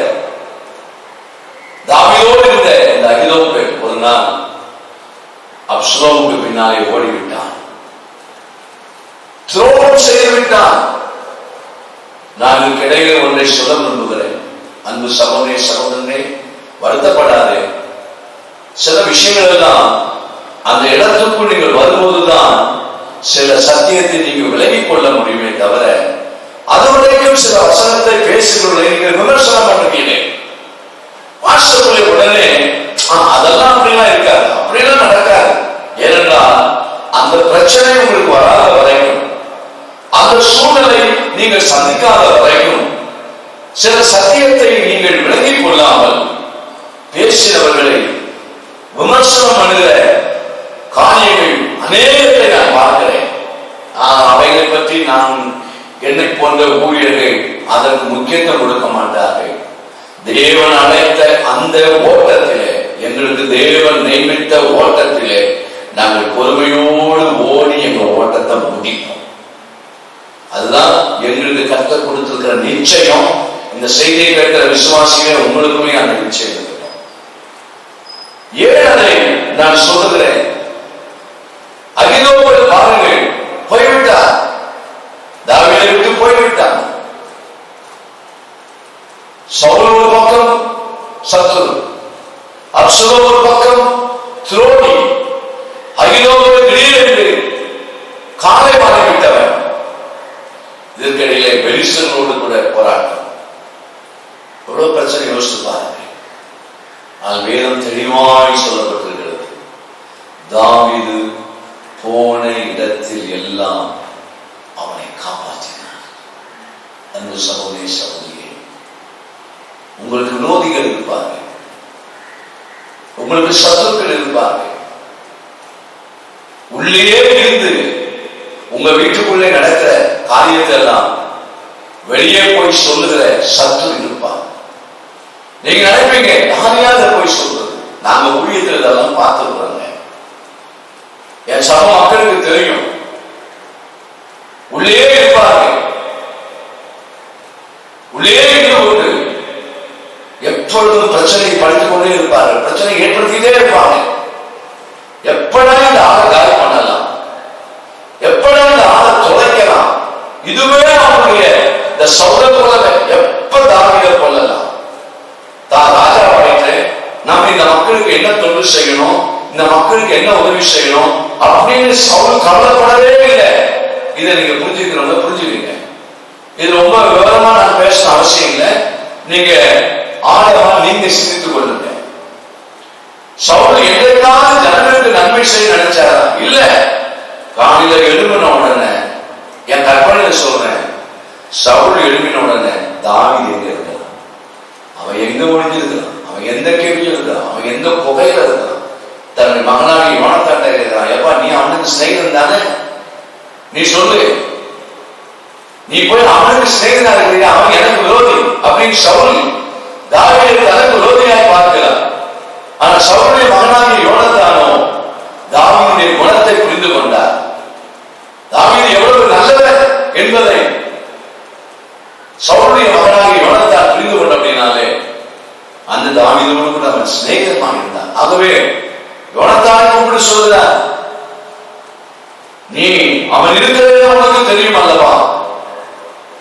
தாவீதோடு இருந்த இந்த ஐதோவை ஒரு நாள் அப்சலோமுக்கு பின்னாலே ஓடிவிட்டான், துரோகம் செய்து விட்டான். நான் இடையிலே ஒன்றை சொல்ல விரும்புகிறேன். அன்பு சகோதரே, சகோதரனே, வருத்தப்படாதே. சில விஷயங்கள் எல்லாம் அந்த இடத்துக்குள் நீங்கள் வரும்போதுதான் சில சத்தியத்தை நீங்கள் விலகிக் கொள்ள முடியுமே தவிர, அதுவரைக்கும் சில வசனத்தை பேசுகிறவர்களை நீங்கள் விமர்சனம் பண்ணுவீங்க. வாட்ஸ்அப்ல உடனே அதெல்லாம் அப்படிலாம் இருக்காது, அப்படிலாம் நடக்காது. ஏனென்றால் அந்த பிரச்சனை உங்களுக்கு வராத வரைக்கும், அந்த சூழ்நிலை நீங்கள் சந்திக்காத வரைக்கும், சில சத்தியத்தை நீங்கள் விலகிக் கொள்ளாமல் பேசினவர்களை விமர்சனம் பண்ணுகிற காரியங்கள் அநேகத்தை நான் பார்க்கிறேன். அவைகளை பற்றி நான் என்னை போன்ற ஊழியர்கள் அதற்கு முக்கியத்துவம் கொடுக்க மாட்டார்கள். தேவன் அழைத்த அந்த ஓட்டத்திலே, எங்களுக்கு தேவன் நியமித்த ஓட்டத்திலே நாங்கள் பொறுமையோடு ஓடி எங்க ஓட்டத்தை முடிப்போம். அதுதான் எங்களுக்கு கர்த்தர் கொடுத்திருக்கிற நிச்சயம். இந்த செய்தியை கேட்கிற விசுவாசிகளே, உங்களுக்குமே அந்த நிச்சயம் இருக்கட்டும். ஏன் அதை நான் சொல்லுகிறேன்? அகிதோப்பல் பாருங்கள், போய்விட்டார், தாவீதை விட்டு போய்விட்டார். சவுல் ஒரு பக்கம் சத்துரு, அப்சலோம் ஒரு பக்கம் துரோகி, அகிதோப்பல் திடீரென்று காலை மாறிவிட்டவர். இதற்கிடையிலே பெலிஸ்தர்களோடு கூட போராட்டம். எவ்வளவு பிரச்சனை யோசித்து பாருங்கள். ஆனால் வேதம் தெளிவாய் சொல்லப்பட்டிருக்கிறது, தாவீது போன இடத்தில் எல்லாம் அவனை காப்பாற்றினார். அன்பு சகோதரி, சகோதரியே, உங்களுக்கு விரோதிகள் இருப்பார்கள், உங்களுக்கு சத்துருக்கள் இருப்பார்கள். உள்ளே இருந்து உங்க வீட்டுக்குள்ளே நடக்கிற காரியத்தை எல்லாம் வெளியே போய் சொல்லுகிற சத்துரு இருப்பார். நீங்க நினைப்பீங்க, யாரையாவது போய் சொல்றது? நாங்க ஊழியத்தில் இதெல்லாம் பார்த்துக்கிறோங்க, என் சம மக்களுக்கு தெரியும். உள்ளே இருப்பார்கள், உள்ளே இருந்து கொண்டு எப்பொழுதும் பிரச்சனையை படித்துக் கொண்டே இருப்பார்கள், பிரச்சனை ஏற்படுத்திட்டே இருப்பாங்க. எப்படா இந்த ஆளை காலி பண்ணலாம், எப்படா இந்த ஆளை தொலைக்கலாம், இதுவே அவனுடைய இந்த சௌரத்தோட எப்ப தாவீதை கொள்ளலாம். தான் ராஜாவாயிட்டு நம்ம இந்த மக்களுக்கு என்ன தொண்டு செய்யணும், இந்த மக்களுக்கு என்ன உதவி செய்யணும் அப்படின்னு சவுல் கவலைப்படவே இல்லை. இதை நீங்க புரிஞ்சுக்கிறவங்க புரிஞ்சுக்கீங்க. இது ரொம்ப விவரமா நான் பேசணும் அவசியம் இல்லை, நீங்க ஆழமா நீங்க சிந்தித்துக் கொள்ளுங்க. சவுல் என்றைக்காவது ஜனங்களுக்கு நன்மை செய்ய நினைச்சாரா? இல்ல. காலையில எழுப்பின உடனே, என் கற்பனையில சொல்றேன், சவுல் எழுப்பின உடனே தாவீது எங்க இருக்கிறான், அவன் எங்க ஒழிஞ்சிருக்கிறான், அவன் எந்த கேள்வியில் இருக்கிறான், அவன் எந்த புகையில இருக்கிறான், தன்னுடைய மகனாகி யோனத்தான்ட இருக்கிறான். எப்பா, நீ அவனுக்கு சிநேகிதன் தானே, நீ சொல்லு, நீ போய் அவனுக்கு சிநேகிதனா இருக்கிறீங்க, அவன் எனக்கு விரோதி அப்படின்னு சவுல் தாவீதை தனக்கு விரோதியாய் பார்க்கிறான். ஆனா சவுலுடைய மகனாகி யோனத்தானோ தாவீதுடைய குணத்தை புரிந்து கொண்டார். தாவீது எவ்வளவு நல்லவர் என்பதை சவுலுடைய மகனாகிய யோனத்தான் புரிந்து கொண்ட அப்படின்னாலே அந்த தாவீதோடு கூட அவன் சிநேகமாக இருந்தான். ஆகவே யோனத்தானை கூப்பிட்டு சொல்கிறார், நீ அவன் இருக்கிறது உனக்கு தெரியும் அல்லவா?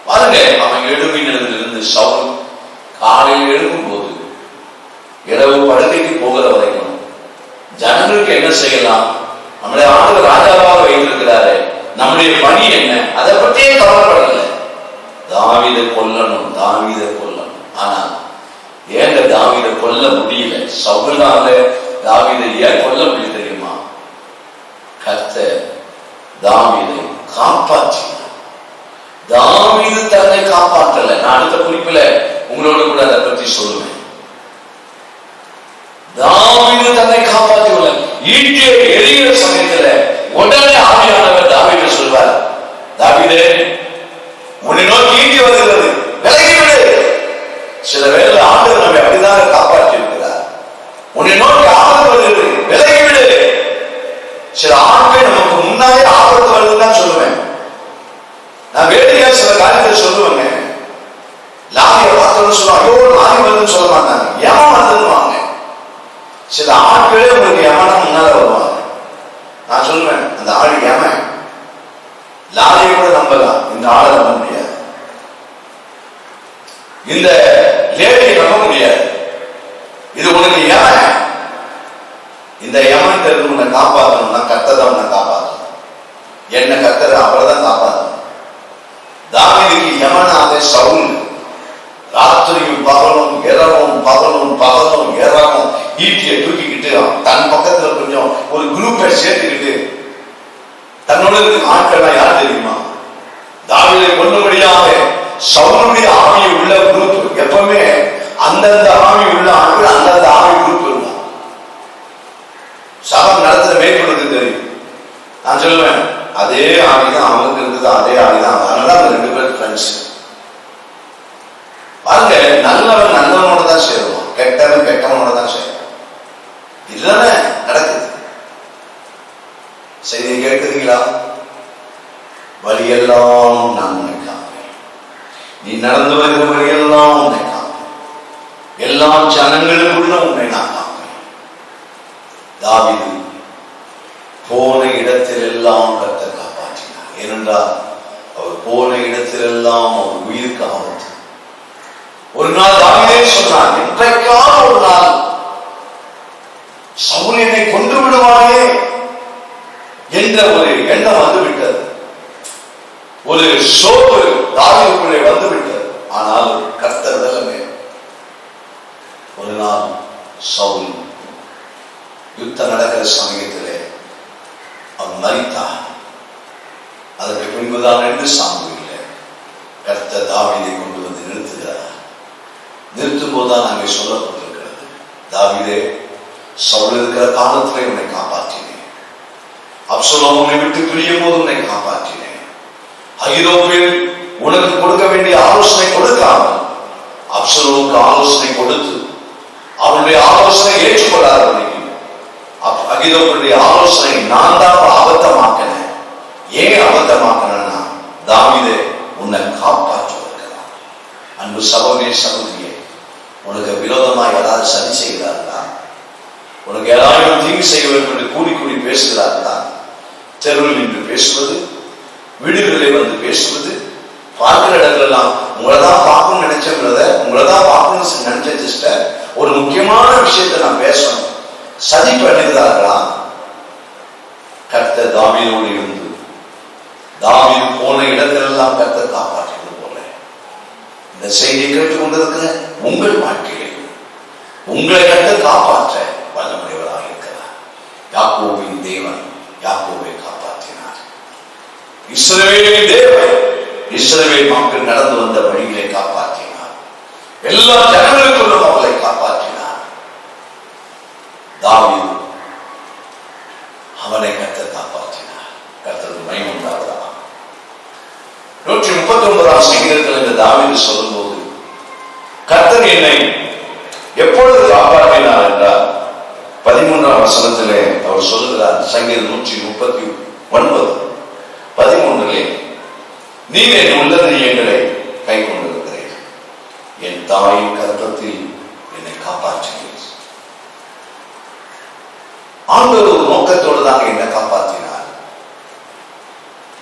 பாருங்க, அவன் எழுப்பினதிலிருந்து சவுல் காலையில் எழுப்பும் போது இரவு படுக்கைக்கு போகிற வரைக்கும் ஜனங்களுக்கு என்ன செய்யலாம், நம்முடைய ஆண்டவர் ராஜாவாக வைத்திருக்கிறாரு, நம்முடைய பணி என்ன, அதை பற்றியே கவலைப்படல. தாவீதை கொல்லணும், தாவீதை கொல்லணும். ஆனா ஏங்க தாவீதை கொல்ல முடியல? சவுலால தாவீதை ஏன் கொல்ல முடியும் தெரியுமா? கர்த்தர் தாவீதை காப்பாற்றினார். தாவீது தன்னை காப்பாற்றல. நான் அடுத்த குறிப்பில உங்களோட கூட அதை பற்றி சொல்லுவேன். தாவீது தன்னை காப்பாற்றியுள்ள ஈட்டியை எரிகிற சமயத்துல உடனே ஆவியானவர் தாவீதை சொல்வார், தாவீதே உன்னை நோக்கி ஈட்டி வருகிறது, விலகிவிடு. சில வேளை ஆண்டவர் நம்மை அப்படிதான் காப்பாற்றி இருக்கிறார். உன்னை நோக்கி ஆபத்து வருகிறது, விலகிவிடு. சில ஆட்கள் நமக்கு முன்னாலே ஆபத்து வருதுன்னு தான் சொல்லுவேன். நான் வேடிக்கையா சில காரியத்தை சொல்லுவேங்க. லாரியை பார்த்தோன்னு சொல்லுவாங்க, ஐயோ லாரி வருதுன்னு சொல்ல மாட்டாங்க, ஏமா வருதுன்னு. சில ஆட்களே உங்களுக்கு ஏமானா முன்னால வருவாங்க. நான் சொல்லுவேன், அந்த ஆள் ஏமா, லாரியை கூட நம்பலாம், இந்த ஆளை நம்ப முடியாது, இந்த லேடியை நம்ப முடியாது. இது உனக்கு ஏம. இந்த ஏமன் தெரிந்து உன்னை காப்பாற்றணும்னா கர்த்தர் தான் உன்னை காப்பாற்றணும். என்ன கர்த்தர் அவரை தான் காப்பாற்றணும். தாவீதுக்கு யமனாக சவுல் ராத்திரியும் பகலும் இரவும் பகலும் பகலும் இரவும் ஈட்டியை தூக்கிக்கிட்டு தன் பக்கத்துல கொஞ்சம் ஒரு குரூப்பை சேர்த்துக்கிட்டு தன்னோட ஆட்கள் யார் தெரியுமா? தாவீதை கொல்லும்படியாக சவுலுடைய ஆவி உள்ள குரூப். எப்பவுமே அந்தந்த ஆவி உள்ள ஆட்கள் அந்தந்த ஆவி குரூப் இருந்தான். சபம் நடத்துற மேற்கொள்ளுக்கு தெரியும். நான் சொல்லுவேன், அதே ஆவிதான் அவனுக்கு இருந்தது, அதே ஆவிதான். அதனால அந்த 2 பேர் ஃப்ரெண்ட்ஸ். பாருங்க, நல்லவன் நல்லவனோட தான் சேருவான், கெட்டவன் கெட்டவனோட தான் சேருவான். இதுதானே நடக்குது. செய்தி கேட்குறீங்களா? வழியெல்லாம் நான் உன்னை காப்பேன், நீ நடந்து வருகிற வழியெல்லாம் உன்னை காப்பேன், எல்லா ஜனங்களுக்குள்ள உன்னை நான் காப்பேன். தாவீது போன இடத்தில் எல்லாம் கர்த்தர் காப்பாற்றினார். ஏனென்றால் அவர் போன இடத்திலெல்லாம் அவர் உயிருக்கு ஆபத்து. ஒரு நாள் தாவீதே சொன்னார், இன்றைக்கான ஒரு நாள் சவுல் என்னை கொன்று விடுவானே என்ற ஒரு எண்ணம் வந்துவிட்டது. ஒரு சோர்வு தாவீதுக்குள்ளே வந்துவிட்டது. ஆனால் கர்த்தர் வல்லமை. ஒரு நாள் சவுல் யுத்தம் நடக்கிற சமயத்திலே அவன் மரித்தார். அதற்கு பின்புதான் 2 சாமுவேலிலே கர்த்தர் தாவீதை கொண்டு வந்து நிறுத்துகிறார். நிறுத்தும் போதுதான் அங்கே சொல்லப்பட்டிருக்கிறது, தாவீதே சவுல் இருக்கிற காலத்திலே உன்னை காப்பாற்றினேன், அப்சலோம் உன்னை விட்டு பிரியும் போது உன்னை காப்பாற்றினேன், அகிதோப்பேல் உனக்கு கொடுக்க வேண்டிய ஆலோசனை கொடுக்காமல் அப்சலோமுக்கு ஆலோசனை கொடுத்து அவனுடைய ஆலோசனை ஏற்றுக்கொள்ளாதவனைக்கு அகிதோப்பேலுடைய ஆலோசனை நான் தான் அபத்தமாக்கினேன். ஏன் அபத்தமாக்கினா, தாவீதே உன்னை காப்பாற்றுவதற்காக. அன்பு சகோதரே சகோதரியே, உனக்கு விரோதமாக யாராவது சரி செய்கிறார்களா? உனக்கு யாராவது தீங்கு செய்ய வேண்டும் என்று கூடி கூடி பேசுகிறார்களா? தெருவில் நின்று பேசுவது, வீடுகளிலே வந்து பேசுவது, பார்க்கிற இடங்களெல்லாம் உங்களை தான் பார்க்கணும்னு நினைச்சோங்கிறத, உங்களை தான் பார்க்கணும்னு நினைச்ச சிஸ்டர், ஒரு முக்கியமான விஷயத்தை நான் பேசணும், சதி பண்ணுகிறார்களா? கர்த்தர் தாவீதோடு இருந்து தாவீது போன இடத்திலெல்லாம் கர்த்தர் காப்பாற்றியது போல இந்த செய்தியை கேட்டுக் கொண்டிருக்கிற உங்கள் வாழ்க்கையில் உங்களை கர்த்தர் காப்பாற்ற வல்லமுடையவராக இருக்கிறார். யாக்கோபின் தேவன் யாக்கோபை காப்பாற்றினார். இஸ்ரவேலின் தேவன் இஸ்ரவேல் மக்கள் நடந்து வந்த வழிகளை காப்பாற்றினார். எல்லா ஜனங்களுக்குள்ளும் அவர்களை காப்பாற்றினார். தாவீது அவனை கர்த்தர் காப்பாற்றினார். கர்த்தருக்கு மகிமை உண்டாவதாக. 139ஆம் சங்கீதத்தில் இந்த தாவீது சொல்லும்போது, கர்த்தர் என்னை எப்பொழுது காப்பாற்றினார் என்றால் 13ஆம் வசனத்திலே அவர் சொல்லுகிறார், சங்கீதம் 139 13, நீர் என் உள்ளதரியங்களை கை கொண்டிருக்கிறேன், என் தாயின் கர்ப்பத்தில் என்னை காப்பாற்றினீர். ஆண்டவர் ஒரு நோக்கத்தோடு தான் என்னை காப்பாற்றினார்.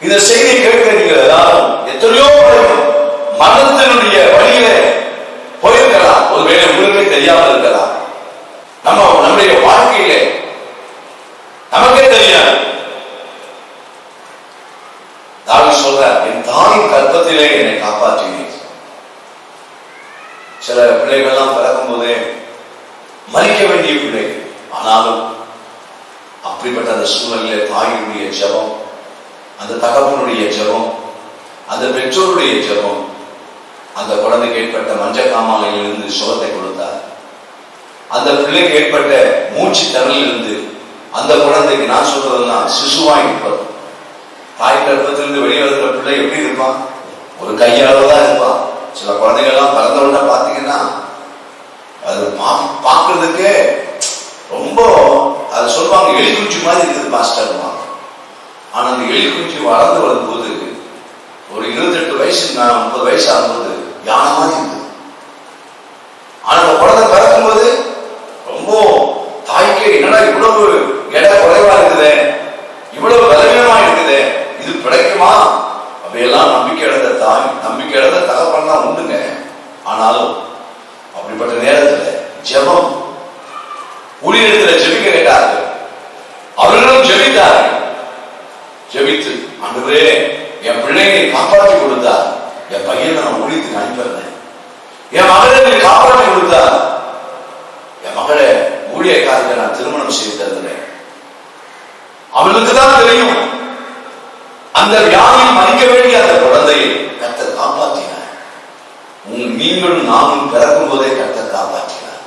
இந்த செய்தி கேட்க நீங்கள் எல்லாரும் எத்தனையோ மரணத்தினுடைய வழியில போயிருக்கலாம். ஒருவேளை உங்களுக்கே தெரியாமல் இருக்கலாம். நம்முடைய வாழ்க்கையிலே நமக்கே தெரியாது. தாவீது சொல்றார், என் தாயின் கர்ப்பத்திலே என்னை காப்பாற்றினீர். சில பிள்ளைகள்லாம் பிறக்கும் போதே மறிக்க வேண்டிய பிள்ளைகள், ஆனாலும் அப்படிப்பட்ட அந்த சூழ்நிலையிலே தாயினுடைய ஜெபம், அந்த தகப்பனுடைய ஜெபம், அந்த பெற்றோருடைய ஜெபம் அந்த குழந்தைக்கு ஏற்பட்ட மஞ்சக்காமாலையிலிருந்து சுகத்தை கொடுத்தார். அந்த பிள்ளைக்கு ஏற்பட்ட மூச்சு திணறலிலிருந்து அந்த குழந்தைக்கு, நான் சொல்றதெல்லாம் சிசுவாய் இருப்பது, தாய் கர்ப்பத்திலிருந்து வெளியே வருகிற பிள்ளை எப்படி இருப்பான்? ஒரு கையளவு தான் இருப்பான். சில குழந்தைகள்லாம் பிறந்தவுடனே பார்த்தீங்கன்னா அது பார்க்கறதுக்கே ரொம்ப, அது சொல்லுவாங்க எலிக்குச்சி மாதிரி இருக்குது பாஸ்டர். ஆனா அந்த எலிக்குச்சி வளர்ந்து வரும்போது ஒரு 28 வயசு 30 வயசு ஆகும்போது யானை மாதிரி இருக்குது. ஆனா அந்த குழந்தை பிறக்கும்போது ரொம்ப தாய்க்கு என்னடா இவ்வளவு எடை குறைவா இருக்குதே, இவ்வளவு பலவீனமா இருக்குதே, இது பிழைக்குமா? அப்படியெல்லாம் நம்பிக்கை இழந்த தாய், நம்பிக்கை இழந்த தகப்பன் தான் உண்டுங்க. ஆனாலும் அப்படிப்பட்ட நேரத்தில் ஜெபம், ஊழியத்தில் ஜெபிக்க கேட்டார்கள், அவர்களும் ஜெபித்தார்கள். ஜெபித்து, ஆண்டவரே என் பிள்ளையை காப்பாற்றி கொடுத்தார், என் பையனை நான் ஊழியத்துக்கு அனுப்பிடுறேன், என் மகளை நீ காப்பாற்றி கொடுத்தார், என் மகளை ஊழியக்காரத்தை நான் திருமணம் செய்து தருகிறேன். அவளுக்கு தான் தெரியும் அந்த வியாதியில் மறிக்க வேண்டிய அந்த குழந்தையை கர்த்தர் காப்பாற்றினார். நீங்களும் நாமும் பிறக்கும் போதே கர்த்தர் காப்பாற்றினார்.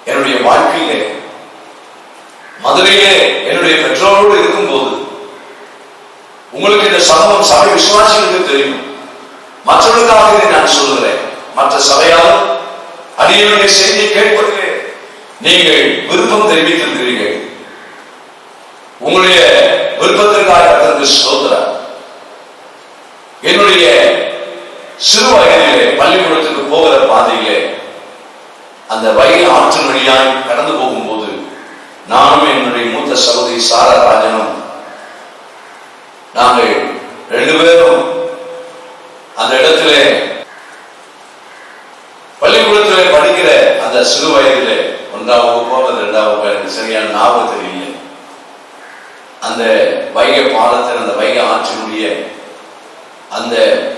என்னுடைய வாழ்க்கையிலே மதுரையிலே என்னுடைய பெற்றோரோடு இருக்கும் போது, உங்களுக்கு இந்த சமூகம் சபை விசுவாசிகளுக்கு தெரியும், மற்றவர்களுக்காக இதை நான் சொல்லுகிறேன், மற்ற சபையாலும் அடியனுடைய செய்தியை கேட்பதிலே நீங்கள் விருப்பம் தெரிவித்திருக்கிறீர்கள். உங்களுடைய விருப்பத்திற்காக கர்த்தருக்கு ஸ்தோத்திரம். என்னுடைய சிறு வயதிலே பள்ளிக்கூடத்துக்கு போகிற பாதையிலே அந்த வயல் ஆற்றின் வழியாய் கடந்து போகும்போது நானும் என்னுடைய மூத்த சகோதரி சாரா ராஜனும் நாங்கள் 2 பேரும் அந்த இடத்திலே பள்ளிக்கூடத்திலே படிக்கிற அந்த சிறு வயதிலே 1ஆம் வகுப்போ அல்லது 2ஆம் வகுப்போ எனக்கு சரியான ஞாபகம் தெரியல, அந்த வைகை பாலத்தில் அந்த வைகை ஆற்றினுடைய அந்த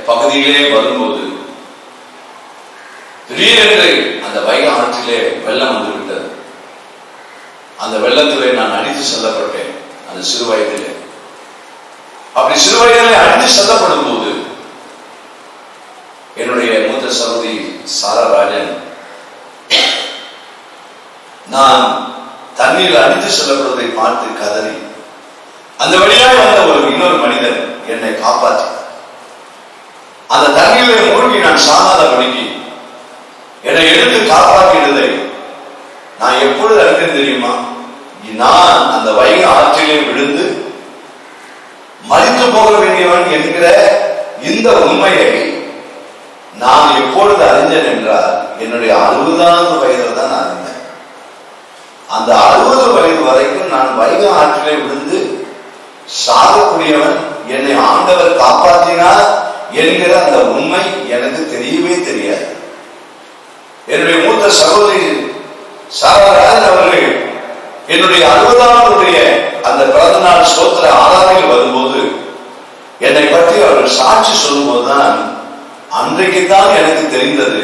பகுதியிலே வரும்போது திடீரென்று அந்த வைகை ஆற்றிலே வெள்ளம் வந்து விட்டது. அந்த வெள்ளத்திலே நான் அடித்து செல்லப்பட்டேன் அந்த சிறு வயதிலே. அப்படி சிறு வயதிலே அடித்து செல்லப்படும் போது என்னுடைய மூத்த சகோதரி சாரா ராஜன், நான் தண்ணீர் அடித்து செல்லப்படுவதை பார்த்து கதறி, அந்த வழியாக வந்த இன்னொரு மனிதன் என்னை காப்பாற்றி அந்த தண்ணீரை மூழ்கி நான் சாகாத வழிக்கு என்னை எடுத்து காப்பாற்றினதை நான் எப்பொழுது அறிந்தேன் தெரியுமா? நான் அந்த வைகை ஆற்றிலே விழுந்து மரித்து போக வேண்டியவன் என்கிற இந்த உண்மையை நான் எப்பொழுது அறிந்தேன் என்றால் என்னுடைய 60வது வயதில் தான் நான் அறிந்தேன். அந்த 60 வயது வரைக்கும் நான் வைகை ஆற்றிலே விழுந்து சாகக்கூடியவன், என்னை ஆண்டவர் காப்பாற்றினார் என்கிற அந்த உண்மை எனக்கு தெரியவே தெரியாது. என்னுடைய மூத்த சகோதரி சாராராஜன் அவர்கள் என்னுடைய 60வது அந்த பிறந்த நாள் ஸ்தோத்திர ஆராதனையில் வரும்போது என்னை பற்றி அவர்கள் சாட்சி சொல்லும் போதுதான் அன்றைக்குத்தான் எனக்கு தெரிந்தது,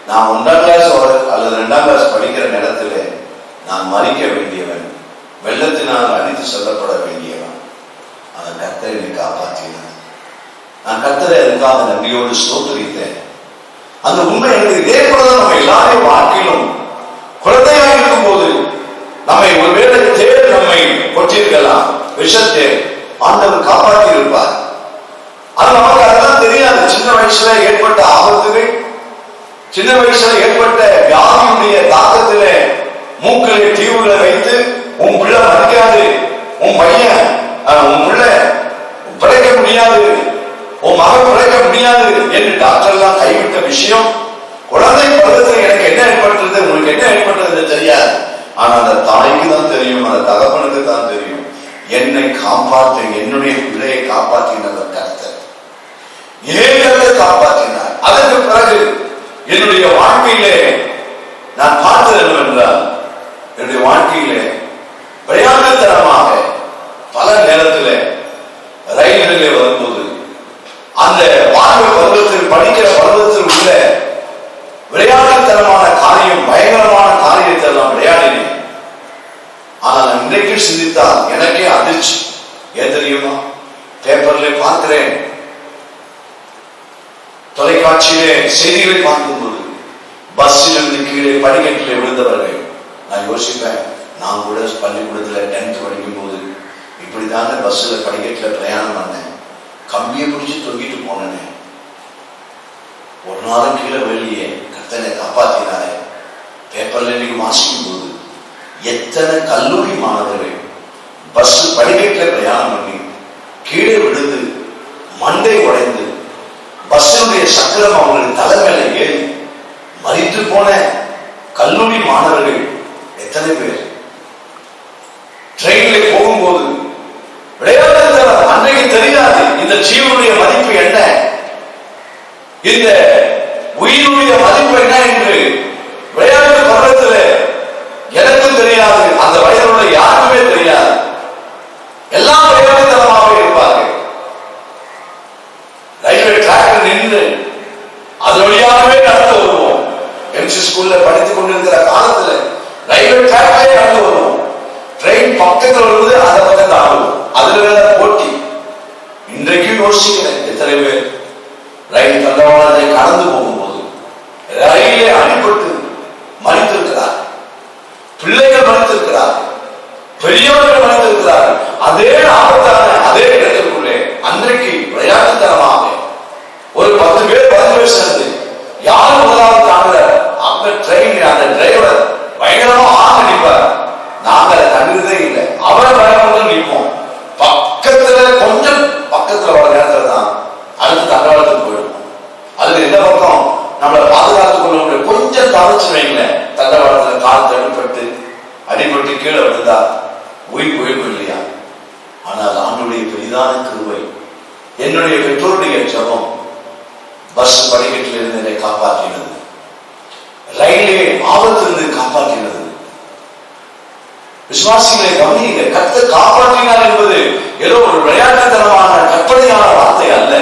நான் 1ஆம் கிளாஸ் அல்லது 2ஆம் கிளாஸ் படிக்கிற நேரத்தில் நான் மறிக்க வேண்டியவன், வெள்ளத்தினால் அடித்து செல்லப்பட வேண்டியவன். அந்த கர்த்தரை என்னை காப்பாற்றினார். நான் கர்த்தரை அதுக்காக நன்றியோடு ஸ்தோத்திரித்தேன். அந்த உண்மை எனக்கு இதே போலதான் நம்ம எல்லாரையும் வாழ்க்கையிலும் குழந்தையாக இருக்கும் போது நம்மை ஒருவேளை தேர் நம்மை கொட்டிருக்கலாம், விஷத்தை ஆண்டவர் காப்பாற்றி இருப்பார். அது நமக்கு அதெல்லாம் தெரியாது. சின்ன வயசுல ஏற்பட்ட ஆபத்துகள், சின்ன வயசுல ஏற்பட்ட வியாதியுடைய தாக்கத்திலே மூக்கிலே டியூப்ல வைத்து உன் பிள்ளை மதிக்காது, உன் பையன் உன் பிள்ளை பிழைக்க முடியாது, உன் மகன் பிழைக்க முடியாது என்று டாக்டர் எல்லாம் கைவிட்ட விஷயம் குழந்தை பருவத்தில் எனக்கு என்ன ஏற்பட்டது, உங்களுக்கு என்ன ஏற்பட்டது தெரியாது. ஆனா அந்த தாய்க்கு தான் தெரியும், அந்த தகப்பனுக்கு தான் தெரியும். என்னை காப்பாற்ற, என்னுடைய பிள்ளையை காப்பாற்றினார் கர்த்தர். ஏன் கர்த்தர் காப்பாற்றினார்? அதற்கு பிறகு என்னுடைய வாழ்க்கையிலே நான் பார்த்தது என்னவென்றால், என்னுடைய வாழ்க்கையிலே விளையாட்டுத்தனமாக பல நேரத்தில் ரயில்களிலே வரும்போது அந்த வாழ்வு பருவத்தில் படிக்கிற பருவத்தில் உள்ள விளையாட்டுத்தனமான காரியம், பயங்கரமான காரியத்தை எல்லாம் விளையாடினேன். ஆனால் இன்றைக்கு சிந்தித்தால் எனக்கே அதிர்ச்சி. ஏன் தெரியுமா? பேப்பர்ல பார்க்கிறேன், தொலைக்காட்சியிலே செய்திகளை பார்க்கும்போது பஸ்ஸிலிருந்து கீழே படிக்கட்டிலே விழுந்தவர்கள். நான் யோசிப்பேன், நான் கூட பள்ளிக்கூடத்துல 10th படிக்கும் போது இப்படிதாங்க பஸ்ல படிக்கட்டுல பிரயாணம் பண்ணேன், கம்பியை பிடிச்சு தொங்கிட்டு போனேன். ஒரு நாளும் கீழே வெளியே கர்த்தனை காப்பாற்றினாரே. பேப்பர்ல இன்னைக்கு வாசிக்கும் போது எத்தனை கல்லூரி மாணவர்கள் பஸ் படிக்கட்டுல பிரயாணம் பண்ணி கீழே விழுந்து மண்டை உடைந்து பஸ்ஸுடைய சக்கரம் அவங்களுக்கு தலைமையில ஏறி மறித்து போன கல்லூரி மாணவர்கள் எத்தனை பேர். ட்ரெயின்ல போகும்போது விளையாட்டு அன்றைக்கு தெரியாது இந்த ஜீவனுடைய மதிப்பு என்ன, இந்த உயிருடைய மதிப்பு என்ன என்று விளையாட்டு பருவத்தில் எனக்கும் தெரியாது, அந்த வயதில் உள்ள யாருக்குமே தெரியாது. எல்லாம் விளையாட்டுத்தனமாக இருப்பார்கள். ரயில்வே டிராக்ல நின்று அது வழியாகவே நடந்து வருவோம். எம்சி ஸ்கூல்ல படித்துக் கொண்டிருக்கிற காலத்துல ரயில்வே டிராக்லே நடந்து வருவோம். ட்ரெயின் பக்கத்தில் வருவது அந்த பக்கம் தாழ்வோம். அதுல போட்டி. இன்றைக்கு யோசிக்கிறேன், எத்தனை பேர் ரயில் தண்டவாளத்தை கடந்து போகும்போது ரயிலே அடிபட்டு மறித்திருக்கிறார், பிள்ளைகள் மறித்திருக்கிறார், பெரியவர்கள் மறித்திருக்கிறார். அதே ஆபத்தான அதே இடத்திற்குள்ளே அன்றைக்கு விளையாட்டுத்தனமாக ஒரு 10 பேர் 10 பேர் சேர்ந்து யார் முதலாவது தாங்க அந்த ட்ரெயின் அந்த டிரைவர் பயங்கரமா ஆக நிற்பார். நாங்க அதை கண்டுதே இல்லை. அவரை பயணம் நிற்போம். பக்கத்துல கொஞ்சம் பக்கத்துல வர நேரத்துல தான் அடுத்து தண்டவாளத்துக்கு போயிடும். அதுல எந்த பக்கம் நம்மளை பாதுகாத்துக் கொள்ள முடியும். கொஞ்சம் தவச்சு வைங்கள தண்டவாளத்துல கால் தடுப்பட்டு அடிபட்டு கீழே விழுந்தா உயிர் போயிருக்கும் இல்லையா? ஆனால் ஆண்டுடைய பெரிதான கிருபை, என்னுடைய பெற்றோருடைய ஜபம் பஸ் படிக்கட்டில் இருந்து என்னை காப்பாற்றினது, ரயிலே ஆபத்திலிருந்து காப்பாற்றினது. விசுவாசிகளை கவனிங்க, கர்த்தர் காப்பாற்றினார் என்பது ஏதோ ஒரு விளையாட்டுத்தனமான கற்பனையான வார்த்தை அல்ல.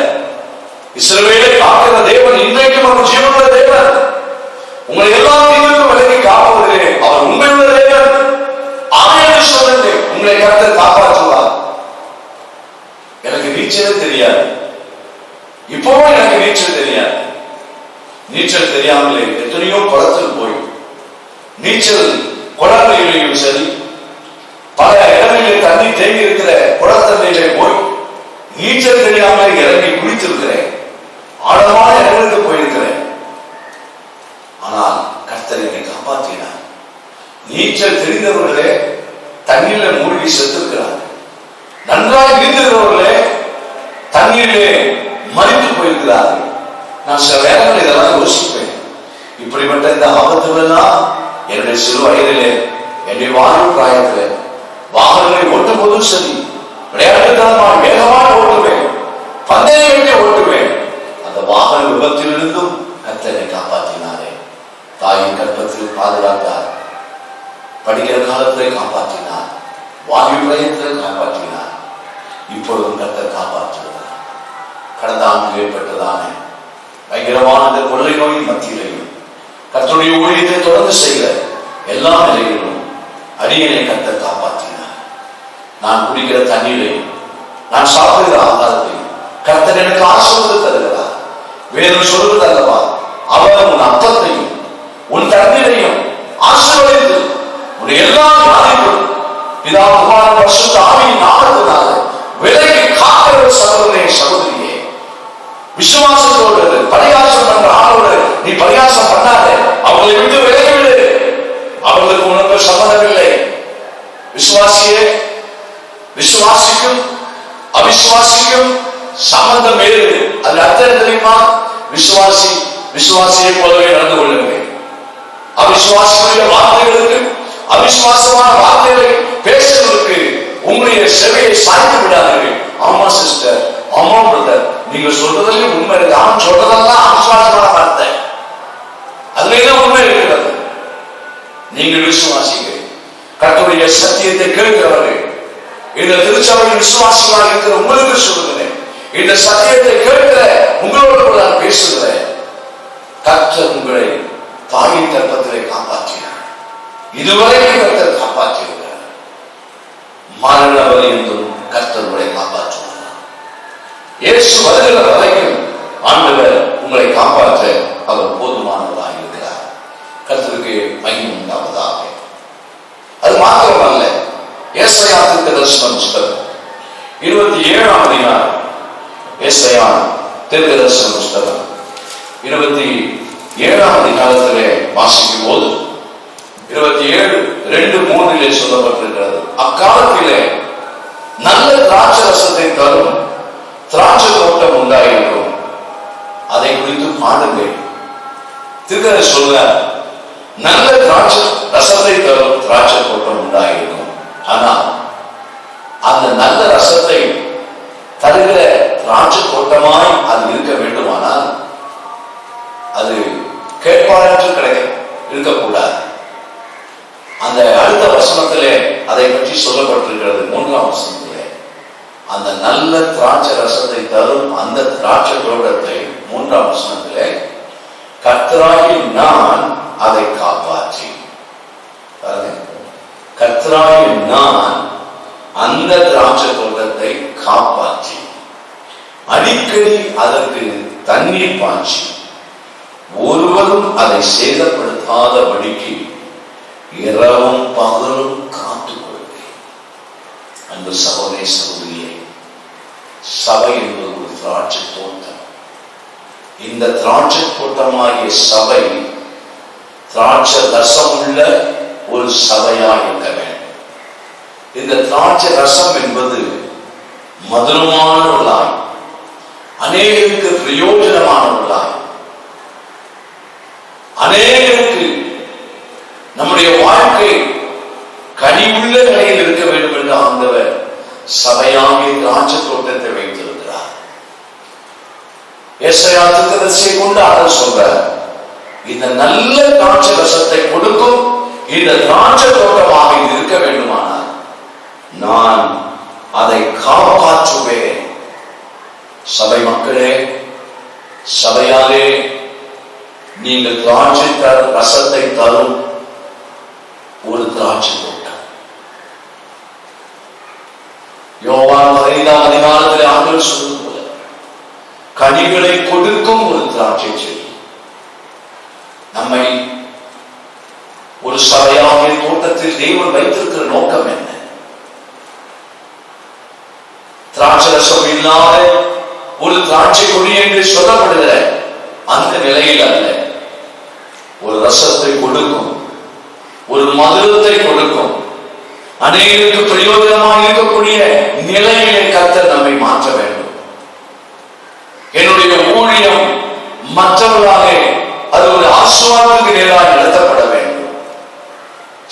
இஸ்ரவேலை காக்கிற தேவன் இன்றைக்கும் அவர் ஜீவனுள்ள தேவன். உங்களை எல்லா தீமைக்கும் விலகி காப்பவர்களே அவர் உண்மையுள்ள தேவன். ஆமென் சொல்லுங்க, உங்களை கர்த்தர் காப்பாற்றுவார். எனக்கு நீச்சலே தெரியாது, இப்பவும் எனக்கு நீச்சல் தெரியாது. நீச்சல் தெரியாமலே எத்தனையோ குளத்தில் போய் நீச்சல் குளங்களிலேயும் சரி, பல இடங்களில் தண்ணி தேங்கி இருக்கிற குளத்தண்டையிலே போய் நீச்சல் தெரியாமலே இறங்கி குளித்திருக்கிறேன். ஆழமான இடங்களுக்கு போயிருக்கிறேன். ஆனால் கர்த்தர் என்னை காப்பாற்றினார். நீச்சல் தெரிந்தவர்களே தண்ணீர்ல மூழ்கி செத்திருக்கிறார்கள். நன்றாக நீந்துகிறவர்களே தண்ணீரிலே மறித்து போயிருக்கிறார்கள். நான் சில நேரங்கள் இதெல்லாம் யோசிப்பேன். இப்படிப்பட்ட இந்த ஆபத்துகளெல்லாம் என்னுடைய சிறு வயதிலே என்னுடைய வாழ்வு பிராயத்திலே வாகனங்களை ஓட்டும் போதும் சரி, விளையாட்டுத்தனமாக வேகமாக ஓட்டுவேன், பந்தயத்தை ஓட்டுவேன். அந்த வாகன விபத்திலிருந்தும் கர்த்தரை காப்பாற்றினாரே. தாயின் கற்பத்தில் பாதுகாத்தார், படிக்கிற காலத்திலே காப்பாற்றினார், வாயு பிரயத்திலே காப்பாற்றினார். இப்பொழுதும் கர்த்தர் காப்பாற்றுகிறார். கடந்த ஆண்டு ஏற்பட்டதான பயங்கரமான இந்த கொள்ளை நோயின் மத்தியிலையும் கர்த்தருடைய ஊழியத்தை தொடர்ந்து செய்கிற எல்லா நிலைகளிலும் அடியனை கர்த்தர் காப்பாற்றினார். நான் குடிக்கிற தண்ணீரையும் நான் சாப்பிடுகிற ஆகாரத்தையும் கர்த்தர் எனக்கு ஆசீர்வாதம் தருகிறார். வேதம் சொல்வது அல்லவா, அவர் உன் அப்பத்தையும் உன் தண்ணீரையும் ஆசீர்வதித்து உன் எல்லா வியாதிகளும் பிதா குமாரன் பரிசுத்த ஆவியின் நாமத்தினால விலகி காக்கிற சகோதரனே சகோதரியே, விசுவாசத்தோடு பரிகாசம் பண்ற ஆளோடு நீ பரிகாசம் பண்ண விசுவாசியே விசுவாசிக்கும் அவிசுவாசிக்கும் சம்பந்தம் வேறு. அது அர்த்தம் தெரியுமா? விசுவாசி விசுவாசியை போலவே நடந்து கொள்ளுங்கள். அவிசுவாசிகளுடைய வார்த்தைகளுக்கு அவிசுவாசமான வார்த்தைகளை பேசுவதற்கு உங்களுடைய செவையை சாய்த்து விடாதீர்கள். ஆமா சிஸ்டர், ஆமா பிரதர், நீங்க சொல்றதுலயும் உண்மை இருக்கு. அவன் சொல்றதெல்லாம் அவிசுவாசமான வார்த்தை, அதுலதான் உண்மை இருக்கிறது. நீங்கள் விசுவாசிகள், கர்த்தருடைய சத்தியத்தை கேட்கிறவர்கள், இந்த திருச்சபையின் விசுவாசிகளாக இருக்கிற உங்களுக்கு சொல்லுகிறேன், இந்த சத்தியத்தை கேட்கிற உங்களோடு நான் பேசுகிறேன். கர்த்தர் உங்களை தாயின் கர்ப்பத்திலே காப்பாற்றினார். இதுவரைக்கும் கர்த்தர் காப்பாற்றியிருக்கிறார். மரண வரையும் கர்த்தர் உங்களை காப்பாற்றுவார். இயேசு வருகிற வரைக்கும் ஆண்டவர் உங்களை காப்பாற்ற அவர் போதுமானவராக இருக்கிறார். கர்த்தருக்கு மகிமை உண்டாவதாக. அது மாத்திரமல்ல, ஏசாயா தீர்க்கதரிசன புஸ்தகம் 27ஆம் அதிகாரம், ஏசாயா தீர்க்கதரிசன புஸ்தகம் 27ஆம் அதிகாரத்திலே வாசிக்கும் போது 27:2-3 சொல்லப்பட்டிருக்கிறது. அக்காலத்திலே நல்ல திராட்சை ரசத்தை தரும் திராட்சை தோட்டம் உண்டாயிருக்கும், அதை குறித்து பாடுங்கள். திருக்கதர் சொல்ல, நல்ல திராட்சை ரசத்தை தரும் திராட்சை தோட்டம் உண்டாயிருக்கும். ஆனால் அந்த நல்ல ரசத்தை தருகிற திராட்சை தோட்டமாய் அது இருக்க வேண்டுமானால் அது கேட்பாரற்று இருக்கக்கூடாது. அந்த அடுத்த வசனத்திலே அதை பற்றி சொல்லப்பட்டிருக்கிறது. 3ஆம் வசனத்திலே அந்த நல்ல திராட்சை ரசத்தை தரும் அந்த திராட்சை தோட்டத்தை 3ஆம் வசனத்திலே கர்த்தராகிய நான் அதை காப்பாற்றி, கர்த்தராகிய நான் அந்த திராட்சை தோட்டத்தை காப்பாற்றி அடிக்கடி அதற்கு தண்ணீர் பாய்ச்சி ஒருவரும் அதை சேதப்படுத்தாதபடிக்கு இரவும் பகலும் காத்துக் கொள்வேன். அன்பு சகோதர சகோதரியே, சபை என்பது ஒரு திராட்சை தோட்டம். இந்த திராட்சை தோட்டமாகிய சபை திராட்சை ரசம் உள்ள ஒரு சபையாக இருக்க வேண்டும். இந்த திராட்சை ரசம் என்பது மதுரமானவர்களாய், அநேகருக்கு பிரயோஜனமானவர்களாய், அநேகருக்கு நம்முடைய வாழ்க்கை கனிவுள்ள நிலையில் இருக்க வேண்டும் என்று ஆண்டவர் சபையாகிய திராட்சை தோட்டத்தை வைத்திருக்கிறார். ஏசாயா தீர்க்கதரிசியை கொண்டு ஆண்டவர் சொல்றார், இந்த நல்ல திராட்சை ரசத்தை கொடுக்கும் இந்த திராட்சை தோட்டமாக இருக்க வேண்டுமானால் நான் அதை காப்பாற்றுவேன். சபை மக்களே, சபையாலே நீங்கள் திராட்சை ரசத்தை தரும் ஒரு திராட்சை தோட்டம். யோவான் 15ஆம் அதிகாரத்தில் ஆண்டவர் சொல்லும் போல கனிகளை கொடுக்கும் ஒரு திராட்சை செடி. நம்மை ஒரு சபையாகிய தோட்டத்தில் தேவன் வைத்திருக்கிற நோக்கம் என்ன? திராட்சை ரசம் இல்லாத ஒரு திராட்சை கொடி என்று சொல்லப்படுகிற அந்த நிலையில் அல்ல, ஒரு ரசத்தை கொடுக்கும், ஒரு மதுரத்தை கொடுக்கும், அநேகருக்கு பிரயோஜனமாக இருக்கக்கூடிய நிலையிலே கர்த்தர் நம்மை மாற்ற வேண்டும். என்னுடைய ஊழியம் மற்றவர்களாக அது ஒரு ஆசீர்வாதத்துக்கு நேராக நடத்தப்பட வேண்டும்.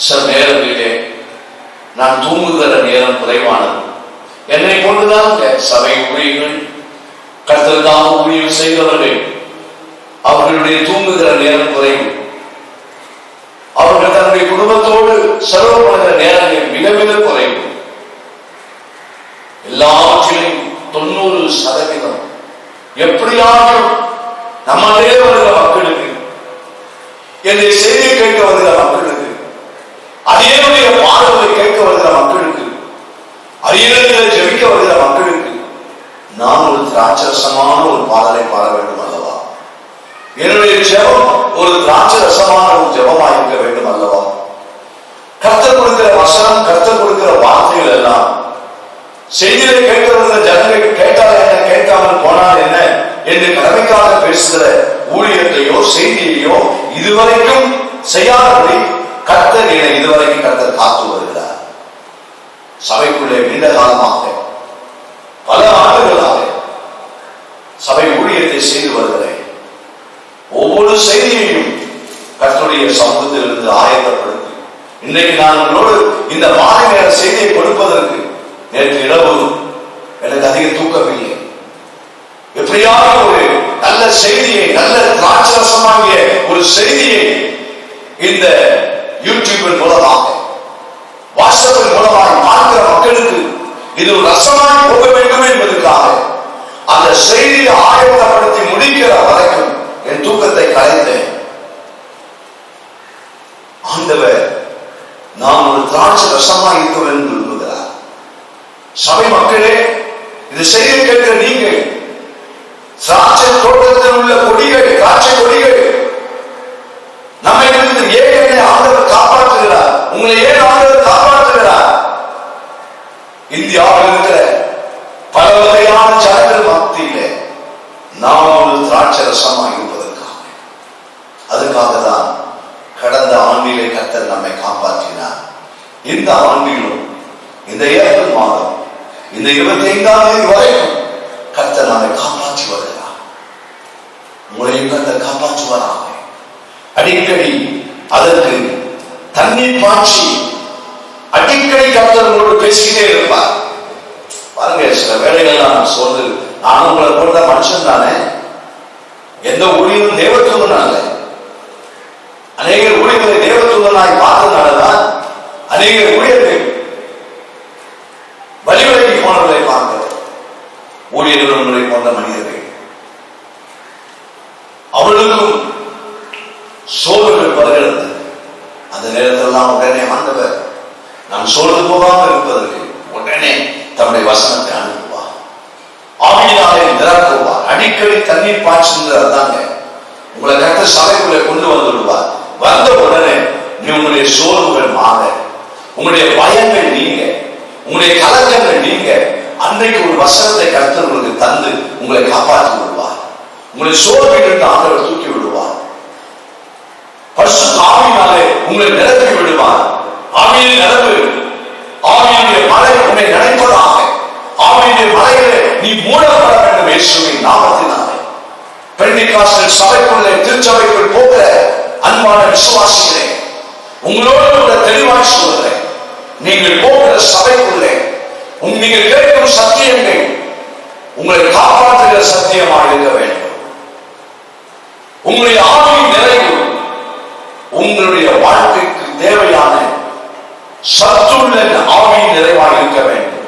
சில நேரங்களிலே நான் தூங்குகிற நேரம் குறைவானது. என்னை கொண்டுதான் சபை ஊழியர்கள், கர்த்தருக்காக ஊழியம் செய்கிறவர்கள், அவர்களுடைய தூங்குகிற நேரம் குறைவு. அவர்கள் தன்னுடைய குடும்பத்தோடு செலவு பண்ணுகிற நேரங்கள் மிக மிக குறைவு. எல்லாவற்றிலும் 90% எப்படியாவது நம்மளே வருகிற மக்களுக்கு, என்னுடைய செய்தியை கேட்க வருகிற மக்களுக்கு, அரியனுடைய பாடல்களை கேட்க வருகிற மக்களுக்கு, அரியனில் ஜெபிக்க வருகிற மக்களுக்கு நான் ஒரு திராட்சரசமான ஒரு பாடலை பாட வேண்டும் அல்லவா? என்னுடைய ஜெபம் ஒரு திராட்சரசமான ஒரு ஜெபமாக இருக்க வேண்டும் அல்லவா? கர்த்தர் கொடுக்கிற வசனம், கர்த்தர் கொடுக்கிற வார்த்தைகள் எல்லாம் செய்தியை கேட்க வருகிற ஜனங்கள் கேட்டால் என்ன, கேட்காமல் போனால் என்ன என்று கடமைக்காக பேசுகிற ஊழியத்தையோ செய்தியையோ இதுவரைக்கும் செய்யாதபடி கர்த்தர் இதுவரைக்கும் கர்த்தர் காத்து வருகிறார். சபைக்குள்ளே நீண்ட காலமாக பல ஆண்டுகளாக சபை ஊழியத்தை செய்து வருகிறேன். ஒவ்வொரு செய்தியையும் கர்த்தருடைய சமூகத்திலிருந்து ஆயத்தப்படுத்தி இன்றைக்கு நான் உங்களோடு இந்த மாலை நேர செய்தியை கொடுப்பதற்கு நேற்று இரவு எனக்கு அதிக தூக்கமில்லை. எப்படியாவது ஒரு நல்ல செய்தியை, நல்ல திராட்சரசமாகிய ஒரு செய்தியை இந்த யூடியூபின் மூலமாக, வாட்ஸ்அப்பின் மூலமாக பார்க்கிற மக்களுக்கு இது ஒரு ரசமாய் போக வேண்டும் என்பதற்காக அந்த செய்தியை ஆயத்தப்படுத்தி முடிக்கிற வரைக்கும் என் தூக்கத்தை கலைத்தேன். ஆண்டவர் நான் ஒரு திராட்சை ரசமாய் இருக்க வேண்டும் விரும்புகிறார். சபை மக்களே, இது செய்தி கேட்கிற நீங்கள் திராட்சை தோட்டத்தில் உள்ள கொடிகள், திராட்சை கொடிகள், நம்மை இருந்து ஏன் என்னை ஆண்டவர் காப்பாற்றுகிறார்? உங்களை ஏன் ஆண்டவர் காப்பாற்றுகிறார்? இந்தியாவில் இருக்கிற பல வகையான ஜனங்கள் மத்தியிலே நாம் ஒரு திராட்சை ரசமாக இருப்பதற்காக, அதுக்காக தான் கடந்த ஆண்டிலே கர்த்தர் நம்மை காப்பாற்றினார். இந்த ஆண்டிலும் இந்த ஏப்ரல் மாதம் இந்த 25ஆம் தேதி வரைக்கும் கர்த்தர் நம்மை காப்பாற்றி வருகிறார். உங்களையும் கர்த்தர் காப்பாற்றுவாராக. அடிக்கடி அதற்கு தண்ணீர் பாய்ச்சி அடிக்கடி கர்த்தர் உங்களோடு பேசிக்கிட்டே இருப்பார். பாருங்க, சில வேலைகள் நான் சொல்றது, நான் உங்களை போன்ற மனுஷன் தானே, எந்த ஊழியரும் தேவத்துவனால, அநேக ஊழியர்களை தேவத்துவனாய் பார்த்ததுனாலதான் அநேக ஊழியர்கள் வழிவிலகி போனவர்களை பார்க்கிறது. ஊழியர்கள் உங்களை போன்ற மனிதர்கள், அவர்களுக்கும் சோர்வுகள் வருகிறது. அந்த நேரத்திலாம் உடனே ஆண்டவர் நாம் சோர்ந்து போகாமல் இருப்பதற்கு உடனே தம்முடைய வசனத்தை அனுப்புவார், ஆவியினாலே நிரப்புவார். அடிக்கடி தண்ணீர் பாய்ச்சுங்கிறது தாங்க உங்களை கர்த்தர் சபைக்குள்ளே கொண்டு வந்து விடுவார். வந்த உடனே நீ உங்களுடைய சோர்வுகள் மாற, உங்களுடைய பயங்கள் நீங்க, உங்களுடைய கலக்கங்கள் நீங்க, அன்றைக்கு ஒரு வசனத்தை கர்த்தர் உங்களுக்கு தந்து உங்களை காப்பாற்றி விடுவார். உங்களுடைய சோர்வில் ஆண்டவர் தூக்கி விடுவார். பரிசுத்த ஆவியினாலே உங்களை நிரப்பி விடுவார். ஆவியின் நிரப்பு, ஆவியினுடைய மழை உன்னை நினைப்பதாக. ஆவியினுடைய மழையிலே நீ மூடப்பட வேண்டும் இயேசுவின் நாமத்தினாலே. பெந்தெகோஸ்தே சபைக்குள்ளே, திருச்சபைக்குள் போகிற அன்பான விசுவாசிகளே, உங்களோடு கூட தெளிவாய் சொல்கிறேன், நீங்கள் போகிற சபைக்குள்ளே நீங்கள் கேட்கும் சத்தியங்கள் உங்களை காப்பாற்றுகிற சத்தியமாக இருக்க வேண்டும். உங்களுடைய ஆவியின் நிறைவு உங்களுடைய வாழ்க்கைக்கு தேவையான சத்துள்ள ஆவியின் நிறைவாக இருக்க வேண்டும்.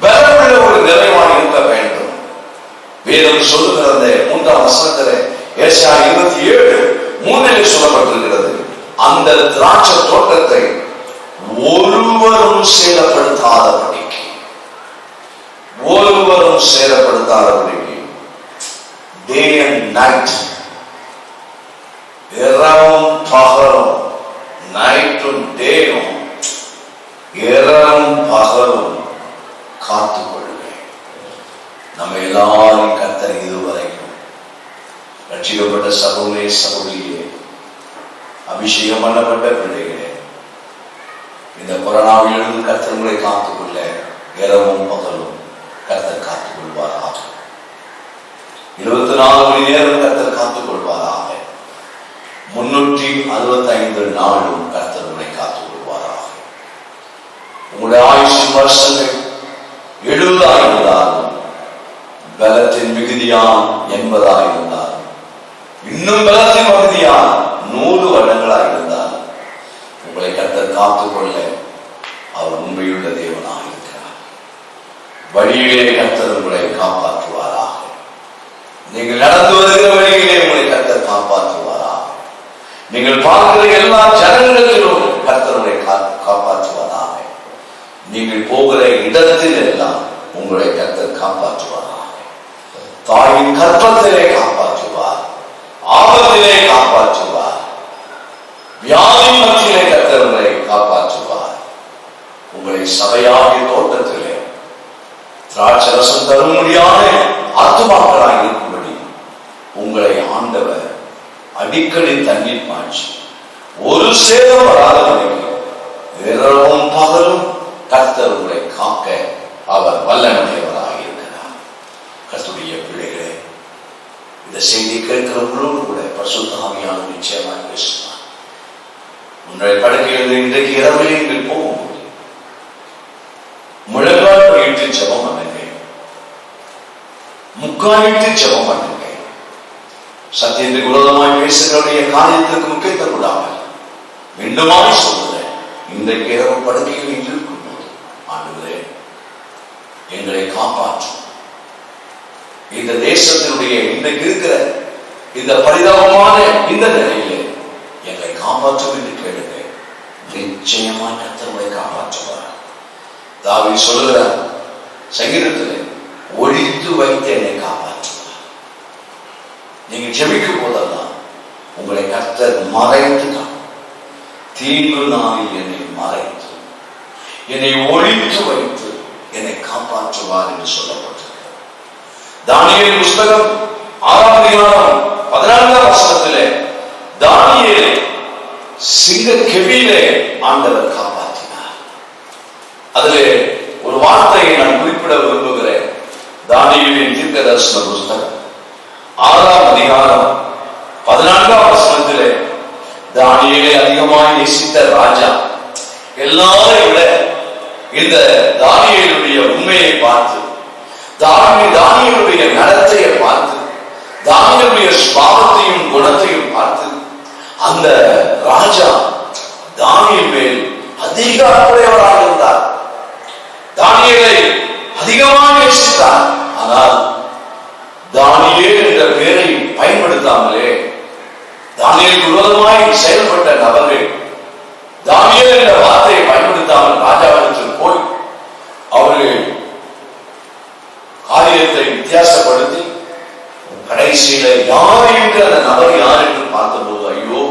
பலமுள்ள ஒரு நிறைவாக இருக்க வேண்டும். வேதம் சொல்லுகிற 3ஆம் வசனத்திலே ஏசாயா 27:3 சொல்லப்பட்டிருக்கிறது, அந்த திராட்சை தோட்டத்தை ஒருவரும் சேதப்படுத்தாதபடிக்கு, ஒருவரும் சேதப்படுத்தாதபடிக்கு டே அண்ட் நைட், இரவும் பகலும், நைட்டும் டேயும், இரவும் பகலும் காத்துக்கொள்வேன். நம்ம எல்லாரும் கர்த்தர் இதுவரைக்கும் ரட்சிக்கப்பட்ட சகோதரே, சகோதரியே, அபிஷேகம் பண்ணப்பட்ட பிள்ளைகளே, இந்த கொரோனாவிலிருந்து கர்த்தர் உங்களை காத்துக்கொள்ள இரவும் பகலும் கர்த்தர் காத்துக் கொள்வாராக. 24 மணி நேரம் கர்த்தர் காத்துக் கொள்வாராக. 365 நாளும் கர்த்தர் உங்களை காத்துக் கொள்வாராக. உங்களுடைய ஆயுஷ் வருஷங்கள் 70 இருந்தாலும், பலத்தின் மிகுதியான் 80 இருந்தாலும், இன்னும் பலத்தின் மிகுதியான் 100 வருடங்களாக இருந்தாலும் உங்களை கர்த்தர் காத்துக்கொள்ள அவர் உண்மையுள்ள தேவனாக இருக்கிறார். வழியிலே கர்த்தர் உங்களை காப்பாற்றுவாராக. நீங்கள் நடந்து வருகிற வழியிலே உங்களை கர்த்தர் காப்பாற்றுவாராக. நீங்கள் பார்க்கிற எல்லா ஜனங்களிலும் கர்த்தர் உங்களை காப்பாற்றுவாராக. நீங்கள் போகிற இடத்தில் எல்லாம் உங்களை கர்த்தர் காப்பாற்றுவாராக. தாயின் கர்ப்பத்திலே காப்பாற்றுவார், ஆபத்திலே காப்பாற்றுவார், வியாதி மத்தியிலே கர்த்தர் உங்களை காப்பாற்றுவார். உங்களை சபையாகிய தோட்டத்திலே திராட்சரசம் தரும்படியான ஆத்துமாக்களாக இருக்கும்படி உங்களை ஆண்டவர் அடிக்கடி தண்ணீர் பாய்ச்சி ஒரு சேதம் வராதபடிக்கு இரவும் பகலும் கர்த்தர் உங்களை காக்க அவர் வல்லமையுள்ளவராக இருக்கிறார். கர்த்தருடைய பிள்ளைகளே, இந்த செய்தியை கேட்கிறவங்களோடு கூட பரிசுத்த ஆவியானவர் நிச்சயமாக பேசுவார். உன்னுடைய படுக்கையில் இன்றைக்கு இரவிலே நீங்கள் போகும்போது முழங்கால் படியிட்டு ஜெபம் பண்ணுங்க, முக்காலிட்டு ஜெபம் பண்ணுங்க. சத்தியத்துக்கு விரோதமாய் பேசுகிறவருடைய காரியத்திற்கு முக்கியத்துவம் விடாமல் மீண்டுமாய் சொல்லுகிறேன், இன்றைக்கு இரவு படுக்கையில் இருக்கும்போது ஆண்டவரே எங்களை காப்பாற்றும், இந்த தேசத்தினுடைய இன்றைக்கு இருக்கிற இந்த பரிதாபமான இந்த நிலையிலே எங்களை காப்பாற்றும் என்று கேளுங்க. நிச்சயமா கர்த்தரை காப்பாற்றுவார். தாவீது சொல்லுகிறார் சங்கீதத்திலே, ஒழித்து வைத்து என்னை காப்பாற்றுவார். நீங்க ஜெபிக்கும் போதெல்லாம் உங்களை கர்த்தர் மறைத்து காணும். தீங்கு நாளில் என்னை மறைத்து என்னை ஒழித்து வைத்து என்னை காப்பாற்றுவார் என்று சொல்லப்பட்டிருக்கிறது. தானியேல் புஸ்தகம் 6ஆம் அதிகாரம் 14ஆம் வசனத்திலே தானியேலை சிங்க கெபியிலே ஆண்டவர் காப்பாற்றினார். அதிலே ஒரு வார்த்தையை நான் குறிப்பிட விரும்புகிறேன். தானியேலின் தீர்க்கதரிசன புஸ்தகம் 6ஆம் அதிகாரம் 14ஆம் வசனத்திலே தானியேலை அதிகமாக நேசித்த ராஜா எல்லாரையும் விட இந்த தானியேலுடைய உண்மையை பார்த்து, தானியேலுடைய நடத்தையை பார்த்து, தானியேலுடைய சுபாவத்தையும் குணத்தையும் பார்த்து அந்த ராஜா தானியேல் மேல் அதிக அன்புடையவராக இருந்தார். தானியேலை அதிகமாக நேசித்தார். ஆனால் தானியேல் என்ற பெயரை பயன்படுத்தாமலே தானியேலுக்கு விரோதமாய் செயல்பட்ட நபர்கள் தானியேல் என்ற வார்த்தையை பயன்படுத்தாமல் ராஜாவிடத்தில் போய் அவர்கள் காரியத்தை வித்தியாசப்படுத்தி கடைசியில யார் என்று அந்த நபர் யார் என்று பார்த்தபோது, ஐயோ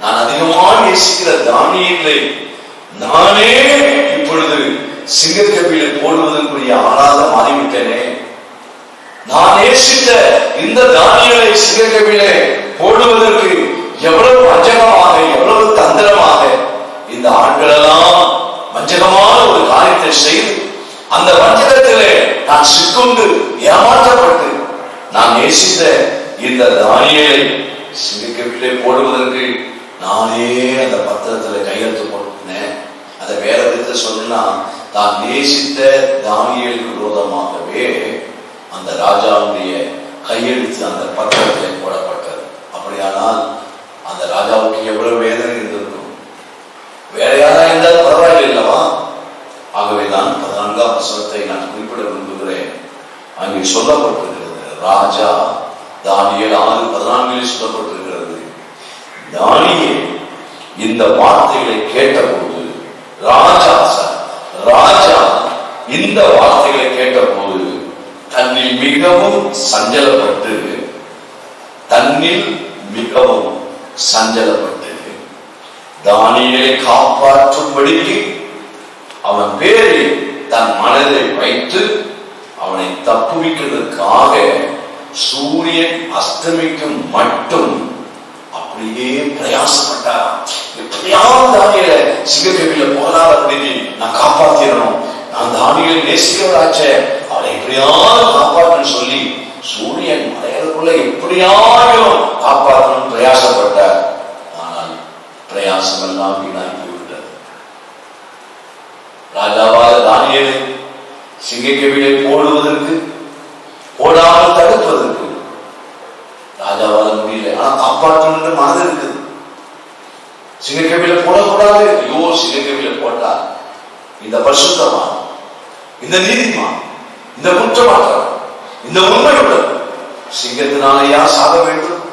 நான் அதிகமாக நேசிக்கிற தானியேலை நானே இப்பொழுது சிங்கக்கபியில போடுவதற்குரிய ஆளாக மாறிவிட்டேனே, நான் நேசித்த இந்த தானியேலை சிங்கக்கபியில போடுவதற்கு எவ்வளவு வஞ்சகமாக எவ்வளவு தந்திரமாக இந்த ஆட்களெல்லாம் வஞ்சகமான ஒரு காரியத்தை செய்து அந்த வஞ்சகத்திலே நான் சிக்கொண்டு ஏமாற்றப்பட்டு நான் நேசித்த இந்த தானியேலை சிங்கக்கபியிலே போடுவதற்கு நானே அந்த பத்திரத்துல கையெழுத்து போட்டேன். அதை வேற விதத்தை சொன்னா, தான் நேசித்த தானியேலுக்கு விரோதமாகவே அந்த ராஜாவுடைய கையெழுத்து அந்த பத்திரத்திலே போடப்பட்டது. அப்படியானால் அந்த ராஜாவுக்கு எவ்வளவு வேதனை இருந்திருக்கும். வேற யாரா இருந்தால் பரவாயில்லை இல்லவா? ஆகவேதான் 14ஆம் வசனத்தை நான் குறிப்பிட விரும்புகிறேன். அங்கே சொல்லப்பட்டிருக்கிறது, ராஜா தானியேல் 6:14 சொல்லப்பட்டிருக்கிறது, தானியேல் இந்த வார்த்தைகளை கேட்டபோது ராஜா இந்த வார்த்தைகளை கேட்டபோது தன்னில் மிகவும் சஞ்சலப்பட்டு தானியேலை காப்பாற்றும்படிக்கு அவன் பேரில் தன் மனதை வைத்து அவனை தப்புவிக்கிறதுக்காக சூரியன் அஸ்தமிக்கும் மட்டும் அப்படியே பிரயாசப்பட்டார். எப்படியாவது தானியேலை சிங்கக்கபியில போகாதபடிக்கு நான் காப்பாத்திடணும், நான் தானியேலை நேசிக்கிறவராச்சே, அவனை எப்படியாவது காப்பாற்றணும்னு சொல்லி சூரியன் மறையறதுக்குள்ள எப்படியாவது காப்பாற்றணும் பிரயாசப்பட்டார். ஆனால் பிரயாசம் எல்லாம் வீணாகி போய்விட்டது. ராஜாவாக தானியேலை சிங்கக்கபியிலே போடாமல் தடுப்பதற்கு ராஜாவால் முடியல. ஆனா காப்பாற்றணும் மனது இருக்குது. சிங்கக்கபியில போடக்கூடாது. ஐயோ சிங்கக்கபியில போட்டார் இந்த பரிசுத்தவான், இந்த நீதிமான், இந்த குற்றமாற்றவன், இந்த உண்மையுடன் சிங்கத்தினாலேயா சாக வேண்டும்,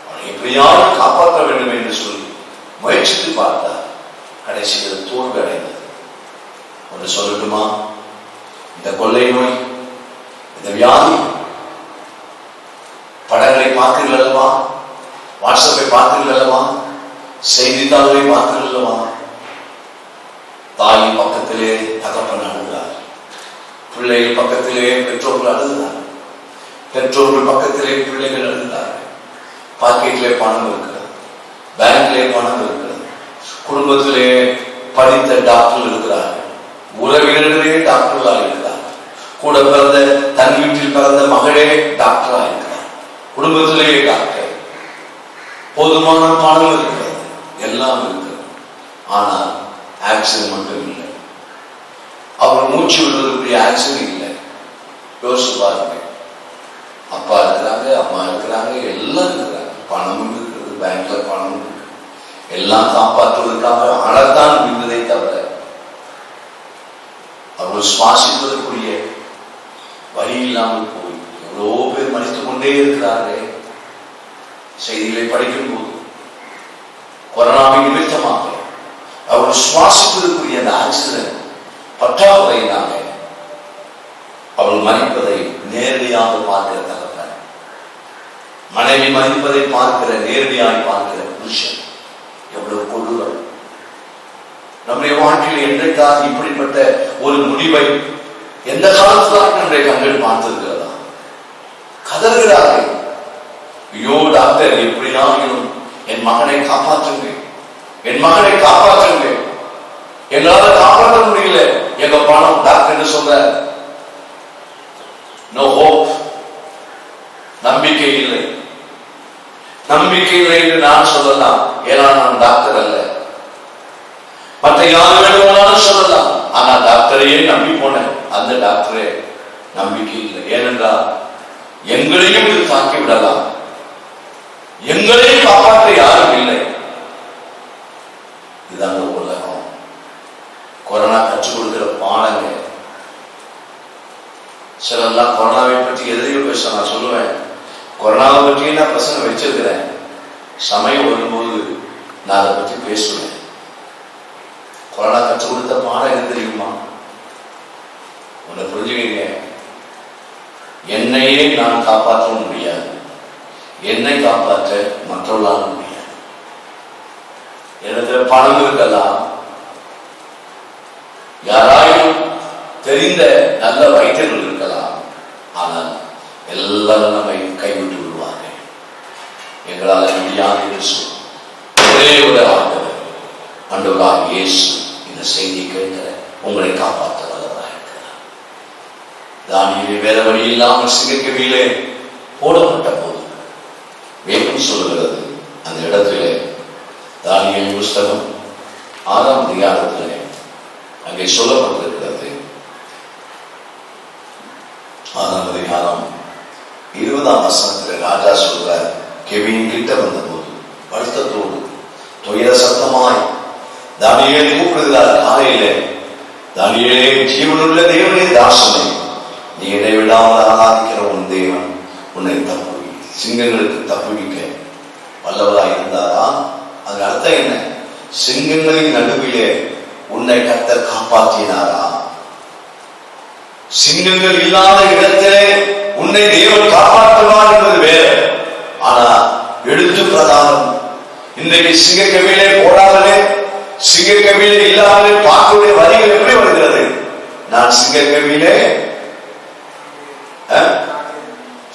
அவனை எப்படியாவது காப்பாற்ற வேண்டும் என்று சொல்லி முயற்சித்து பார்த்தார். கடைசியில் தோல்வி அடைந்தது. ஒன்று சொல்லட்டுமா, இந்த கொள்ளை நோய், இந்த வியாதி, படங்களை பார்த்தீர்கள் அல்லவா, வாட்ஸ்அப்பை பார்த்தீர்கள் அல்லவா, செய்தித்தாள்களை பார்த்தீர்கள் அல்லவா, தாயின் பக்கத்திலே தகப்பன் அழுகிறார், பிள்ளைகள் பக்கத்திலே பெற்றோர்கள் அழுகிறார், பெற்றோர்கள் பக்கத்திலே பிள்ளைகள் அழுகிறார். பாக்கெட்டிலே பணம் இருக்கிறது, பேங்க்லே பணம் இருக்கிறது, குடும்பத்திலே படித்த டாக்டர்கள் இருக்கிறார்கள், உறவினர்களே டாக்டர்களா இருக்கிறார். கூட பிறந்த தன் வீட்டில் பிறந்த மகளே டாக்டரா இருக்கிறார். குடும்பத்திலேயே டாக்டர். போதுமான பணம் இருக்கிறது, எல்லாம் இருக்கிறது. ஆனால் ஆக்சிடென்ட் மட்டும் இல்லை. அவர் மூச்சு விடுவதற்குரிய ஆக்சிடென்ட் இல்லை. யோசிச்சு பாருங்க. அப்பா இருக்கிறாங்க, அம்மா இருக்கிறாங்க, எல்லாம் இருக்கிறாங்க. பணமும் இருக்கிறது, பேங்க்ல பணமும் இருக்கு. எல்லாம் காப்பாற்றுவதற்காக அழத்தான் முடிந்ததை தவிர அவர்கள் சுவாசிப்பதற்குரிய வழி இல்லாமல் போய் எவ்வளோ பேர் மறித்துக் கொண்டே இருக்கிறார்கள். செய்திகளை படிக்கும் போது கொரோனாவின் நிமித்தமாக அவர்கள் சுவாசிப்பதற்குரிய அந்த ஆக்சிடென்ட் பற்றாக்குறையினால அவள் மறிப்பதை நேரடியாக பார்க்கிற தகவல், மனைவி மறிப்பதை பார்க்கிற நேரடியாக பார்க்கிற புருஷன் எவ்வளவு கொள்ளுதல். நம்முடைய வாழ்க்கையில் என்றைக்காக இப்படிப்பட்ட ஒரு முடிவை எந்த காலத்துதான் நம்முடைய கண்கள் பார்த்திருக்கிறதா? கதறுகிறார்கள், ஐயோ டாக்டர், எப்படியாகிலும் என் மகனை காப்பாற்றுங்க, என் மகனை காப்பாற்றுங்க. எங்களால காப்பாற்ற முடியல, எங்க பணம். டாக்டர் சொல்ற நோ ஹோப், நம்பிக்கை இல்லை. நம்பிக்கை இல்லை என்று நான் சொல்லலாம், ஏன்னா நான் டாக்டர் அல்ல. மற்ற யாரு வேண்டுமானாலும் சொல்லலாம், ஆனா டாக்டரையே நம்பி போனேன். அந்த டாக்டரே நம்பிக்கை இல்லை. ஏனென்றால் எங்களையும் இது தாக்கி விடலாம், எங்களையும் காப்பாற்ற யாரும் இல்லை. இதாங்க உலகம். கொரோனா கற்றுக் கொடுக்கிற பாடங்கள். சிலர்லாம் கொரோனாவை பற்றி எதையோ பேச, நான் சொல்லுவேன், கொரோனாவை பற்றியே நான் பிரசங்கம் வச்சிருக்கிறேன். சமயம் வரும்போது நான் அதை பற்றி பேசுவேன். கொரோனா கற்றுக் கொடுத்த பாடம் என்ன தெரியுமா? உன்னை புரிஞ்சுக்கீங்க, என்னையே நான் காப்பாற்ற முடியாது, என்னை காப்பாற்ற மற்றவர்களால முடியாது. எனக்கு பணம் இருக்கலாம், யாராயும் தெரிந்த நல்ல வைத்தியர்கள் இருக்கலாம், ஆனால் எல்லாரும் நம்மை கைவிட்டு விடுவார்கள். எங்களால் முடியாது என்று சொல்லும் ஒரே ஒரு ஆண்டவர், ஆண்டவராக இயேசு இந்த செய்தியை கேட்கிற உங்களை காப்பாற்ற வல்லவராக இருக்கிறார். தானியேல் வேற வழி இல்லாமல் சிங்கக்கவியிலே போடப்பட்ட போது வேதம் சொல்லுகிறது, அந்த இடத்திலே தானியேல் புஸ்தகம் 6ஆம் அதிகாரத்திலே அங்கே சொல்லப்பட்டிருக்கிறது. 6ஆம் அதிகாரம் 20ஆம் வசனத்தில் ராஜா சொல்றார், கெவியின் கிட்ட வந்த போது வருத்தத்தோடு துயர சத்தமாய் தானியேல் கூப்பிடுகிறார். காலையிலே, தானியேலே, ஜீவனுள்ள தேவனே தாசனே, நீ இடைவிடாமல் ஆராதிக்கிற உன் தேவன் உன்னை சிங்கங்களுக்கு தப்புவிக்க வல்லவராய் இருந்தாரா? அது அர்த்தம் என்ன? சிங்கங்களின் நடுவிலே உன்னை கர்த்தர் காப்பாற்றினாரா? சிங்கங்கள் இல்லாத இடத்திலே உன்னை தேவன் காப்பாற்றுவார் என்பது வேறு. ஆனா எழுத்து பிரகாரம் இன்றைக்கு சிங்கக்கவியிலே போடாமலே, சிங்கக்கவியிலே இல்லாமலே பார்க்கக்கூடிய வரிகள் எப்படி வருகிறது? நான் சிங்கக்கவியிலே,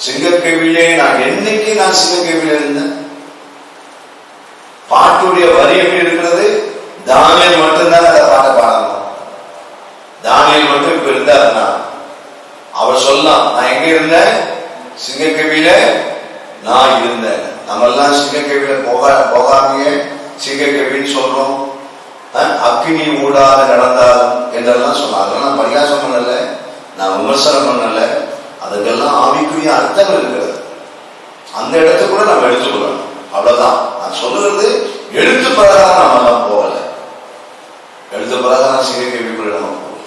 சிங்கக்கவியிலே நான் என்னைக்கு நான் சிங்கக்கவியில இருந்தேன். பாட்டுடைய வரி எப்படி இருக்கிறது? தானியேல் மட்டும்தான் அந்த பாட்டை பாடணும். தானியேல் மட்டும் இப்ப இருந்தாருன்னா அவர் சொல்லலாம், நான் எங்க இருந்தேன்? சிங்கக்கவியில நான் இருந்தேன். நம்ம எல்லாம் சிங்கக்கவியில போகாமையே சிங்கக்கவின்னு சொல்றோம். அக்கினி ஊடாக நடந்தாலும் என்றெல்லாம் சொன்னாங்க. அதெல்லாம் நான் பரிகாசம் பண்ணல, நான் விமர்சனம் பண்ணல. அதுக்கெல்லாம் ஆவிக்குரிய அர்த்தங்கள் இருக்கிறது. அந்த இடத்துக்கு கூட நம்ம எடுத்துக்கொள்ளணும். அவ்வளவுதான் நான் சொல்லுறது. எழுத்து பிரகாரம் நம்ம எல்லாம் போகல, எழுத்து பிரகாரம் சிங்கக்கவிக்குள்ள நம்ம போகல,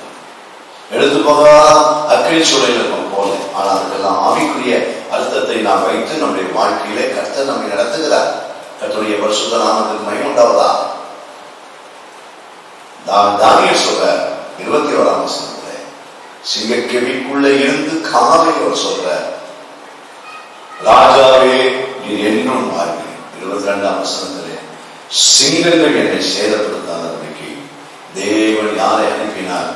எழுத்து பிரகாரம் அக்கினி சூழலில் நம்ம போகல. ஆனால் அதுக்கெல்லாம் ஆவிக்குரிய அர்த்தத்தை நாம் வைத்து நம்முடைய வாழ்க்கையிலே கர்த்தர் நம்மை நடத்துகிறார். கர்த்தருடைய பரிசுத்த நாமத்துக்கு மகிமை உண்டாவதா? தானியேல் சொல்ற 21ஆம் வசனத்துல சிங்கக்கவிக்குள்ள இருந்து காலையில் அவர் சொல்ற, ராஜாவே நீர் என்றும் வாழ்க. 22ஆம் வசனத்திலே சிங்கங்கள் என்னை சேதப்படுத்தாதபடிக்கு தேவன் யாரை அனுப்பினார்?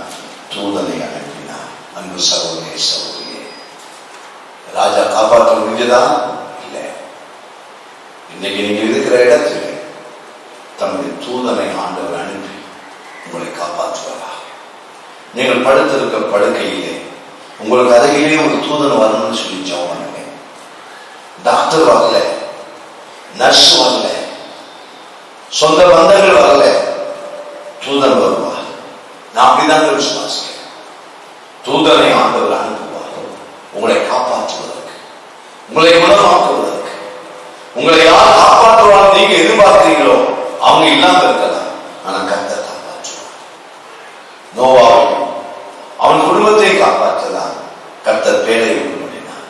தூதனை அனுப்பினார். அன்பு சகோதரே, சகோதரியே, ராஜா காப்பாற்ற முடிஞ்சதா? இல்லை. இன்னைக்கு நீங்க இருக்கிற இடத்துல தன்னுடைய தூதனை ஆண்டவர் அனுப்பி உங்களை காப்பாற்றுவாரா? நீங்கள் படுத்திருக்க படுக்கையிலே உங்களுக்கு அருகிலே ஒரு தூதன் வரணும்னு சொல்லி ஜெபம் பண்ணுங்க. டாக்டர் வரல, நர்ஸ் வரல, சொந்த பந்தங்கள் வரல, தூதன் வருவார். நான் அப்படிதான் விசுவாசிக்கிறேன். தூதனை ஆண்டவர் அனுப்புவார் உங்களை காப்பாற்றுவதற்கு, உங்களை குணமாக்குவதற்கு. உங்களை யார் காப்பாற்றுவார் நீங்க எதிர்பார்க்கிறீங்களோ அவங்க இல்லாம இருக்கலாம், ஆனா கர்த்தர் காப்பாற்றுவார். நோவாவையும் அவன் குடும்பத்தை காப்பாற்றலாம் கர்த்தர் பேழையை பண்ணினார்.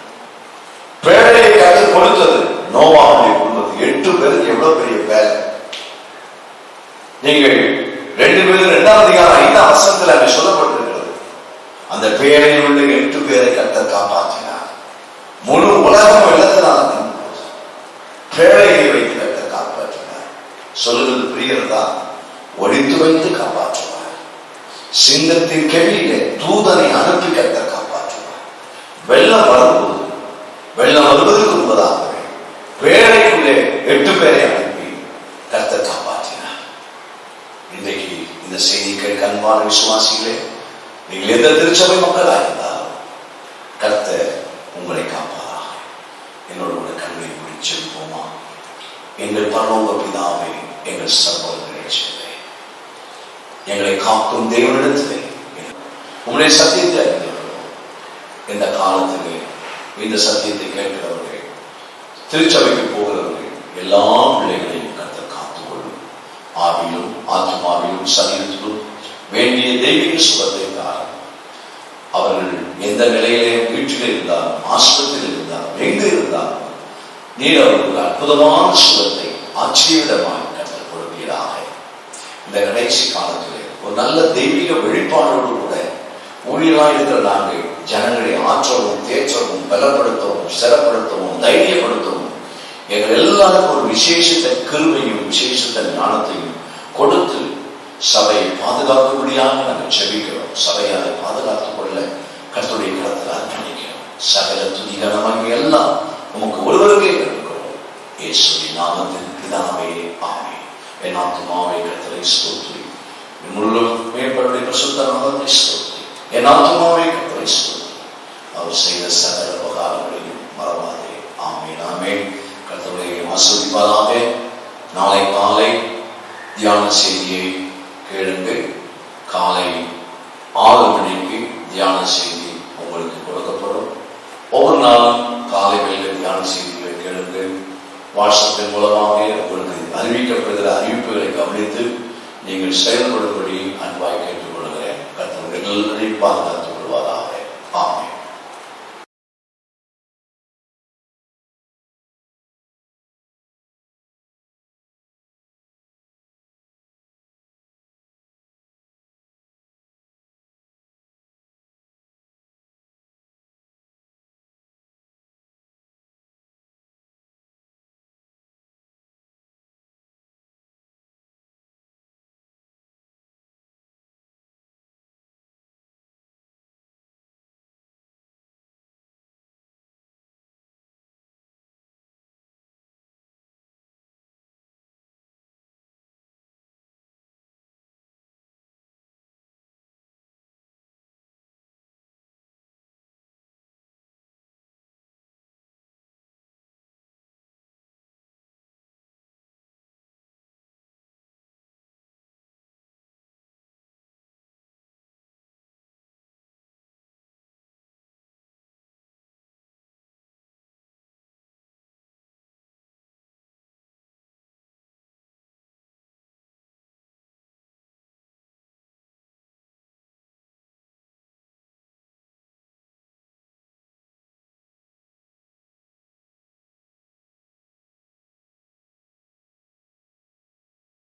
பேழையை கர்த்தர் கொடுத்தது நோவாவுடைய குடும்பத்துக்கு. 8 பேருக்கு எவ்வளவு பெரிய வேலை. நீங்கள் 2 பேர் 2ஆம் அதிகாரம் 5ஆம் வசனத்தில் அங்கே சொல்லப்பட்டிருக்கிறது. அந்த பேழையில் உள்ள 8 பேரை கர்த்தர் காப்பாற்றினார். முழு உலகம் வெள்ளத்தினால பேழையை வைத்து கர்த்தர் காப்பாற்றினார். சொல்லுவது புரிகிறதா? ஒழித்து வைத்து காப்பாற்றுவார். சிங்கத்தின் கெளியிலே தூதனை அனுப்பி கர்த்தர் காப்பாற்றுவார். வெள்ளம் வரும்போது, வெள்ளம் வருவதற்கு முன்பதாகவே பேழைக்குள்ளே 8 பேரை அனுப்பி கர்த்தர் காப்பாற்றினார். இன்றைக்கு இந்த செய்தி கேட்க அன்பான விசுவாசிகளே, நீங்கள் எந்த திருச்சபை மக்களாக இருந்தாலும் கர்த்தர் உங்களை காப்பாராக. என்னோட கூட கண்ணை முடிச்சிருப்போமா? எங்கள் பரலோக பிதாவே, எங்கள் சகோதரர்களே, எங்களை காக்கும் தேவனிடத்திலே உங்களுடைய சத்தியத்தை அறிந்தவர்கள், இந்த காலத்திலே இந்த சத்தியத்தை கேட்கிறவர்கள், திருச்சபைக்கு போகிறவர்கள், எல்லா பிள்ளைகளையும் கர்த்தர் காத்துக்கொள்ளும். ஆவியிலும் ஆத்மாவிலும் சரீரத்திலும் வேண்டிய தெய்வீக சுகத்தை தாரும். அவர்கள் எந்த நிலையிலே வீட்டில் இருந்தாலும், ஆஸ்பத்திரியில் இருந்தாலும், எங்கு இருந்தாலும் நீர் அவர்களுக்கு அற்புதமான சுகத்தை ஆச்சரியவிதமாக கற்றுக் கொடுப்பீராக. இந்த கடைசி காலத்திலே ஒரு நல்ல தெய்வீக வெளிப்பாடோடு கூட ஊழியராக இருக்கிற நாங்கள் ஜனங்களை ஆற்றவும், தேற்றவும், பலப்படுத்தவும், சிறப்படுத்தவும், தைரியப்படுத்தவும் எங்கள் எல்லாருக்கும் ஒரு விசேஷத்த கிருபையும் விசேஷத்த ஞானத்தையும் கொடுத்து சபையை பாதுகாக்கும்படியாக நாங்கள் செபிக்கிறோம். சபையை அதை பாதுகாத்துக் கொள்ள கர்த்தருடைய கரத்தில் அர்ப்பணிக்கிறோம். சகல துதிகரமாக எல்லாம் உமக்கு ஒருவருக்கே இருக்கிறோம். இயேசுவின் நாமத்தில் பிதாவே, ஆமென். என் ஆத்துமாவே கர்த்தரை ஸ்தோத்திரி, என் முழு மேற்படைய பரிசுத்த நாமத்தை ஸ்தோத்திரி. என் ஆத்துமாவே கர்த்தரை ஸ்தோத்திரி, அவர் செய்த சகல உபகாரங்களையும் மறவாதே. ஆமென், ஆமென். கர்த்தருடைய ஆசீர்வதிப்பாராக. நாளை காலை தியான செய்தியை கேளுங்கள். காலை 6 மணிக்கு தியான செய்தி உங்களுக்கு கொடுக்கப்படும். ஒவ்வொரு நாளும் காலை வேளை தியான செய்திகளை கேளுங்கள். வாட்ஸ்அப்பின் மூலமாக உங்களுக்கு அறிவிக்கப்படுகிற அறிவிப்புகளை கவனித்து நீங்கள் செயல்படும்படி அன்பாய் கேட்டுக்கொள்கிறேன். கர்த்தர் எல்லாரையும் பாதுகாத்து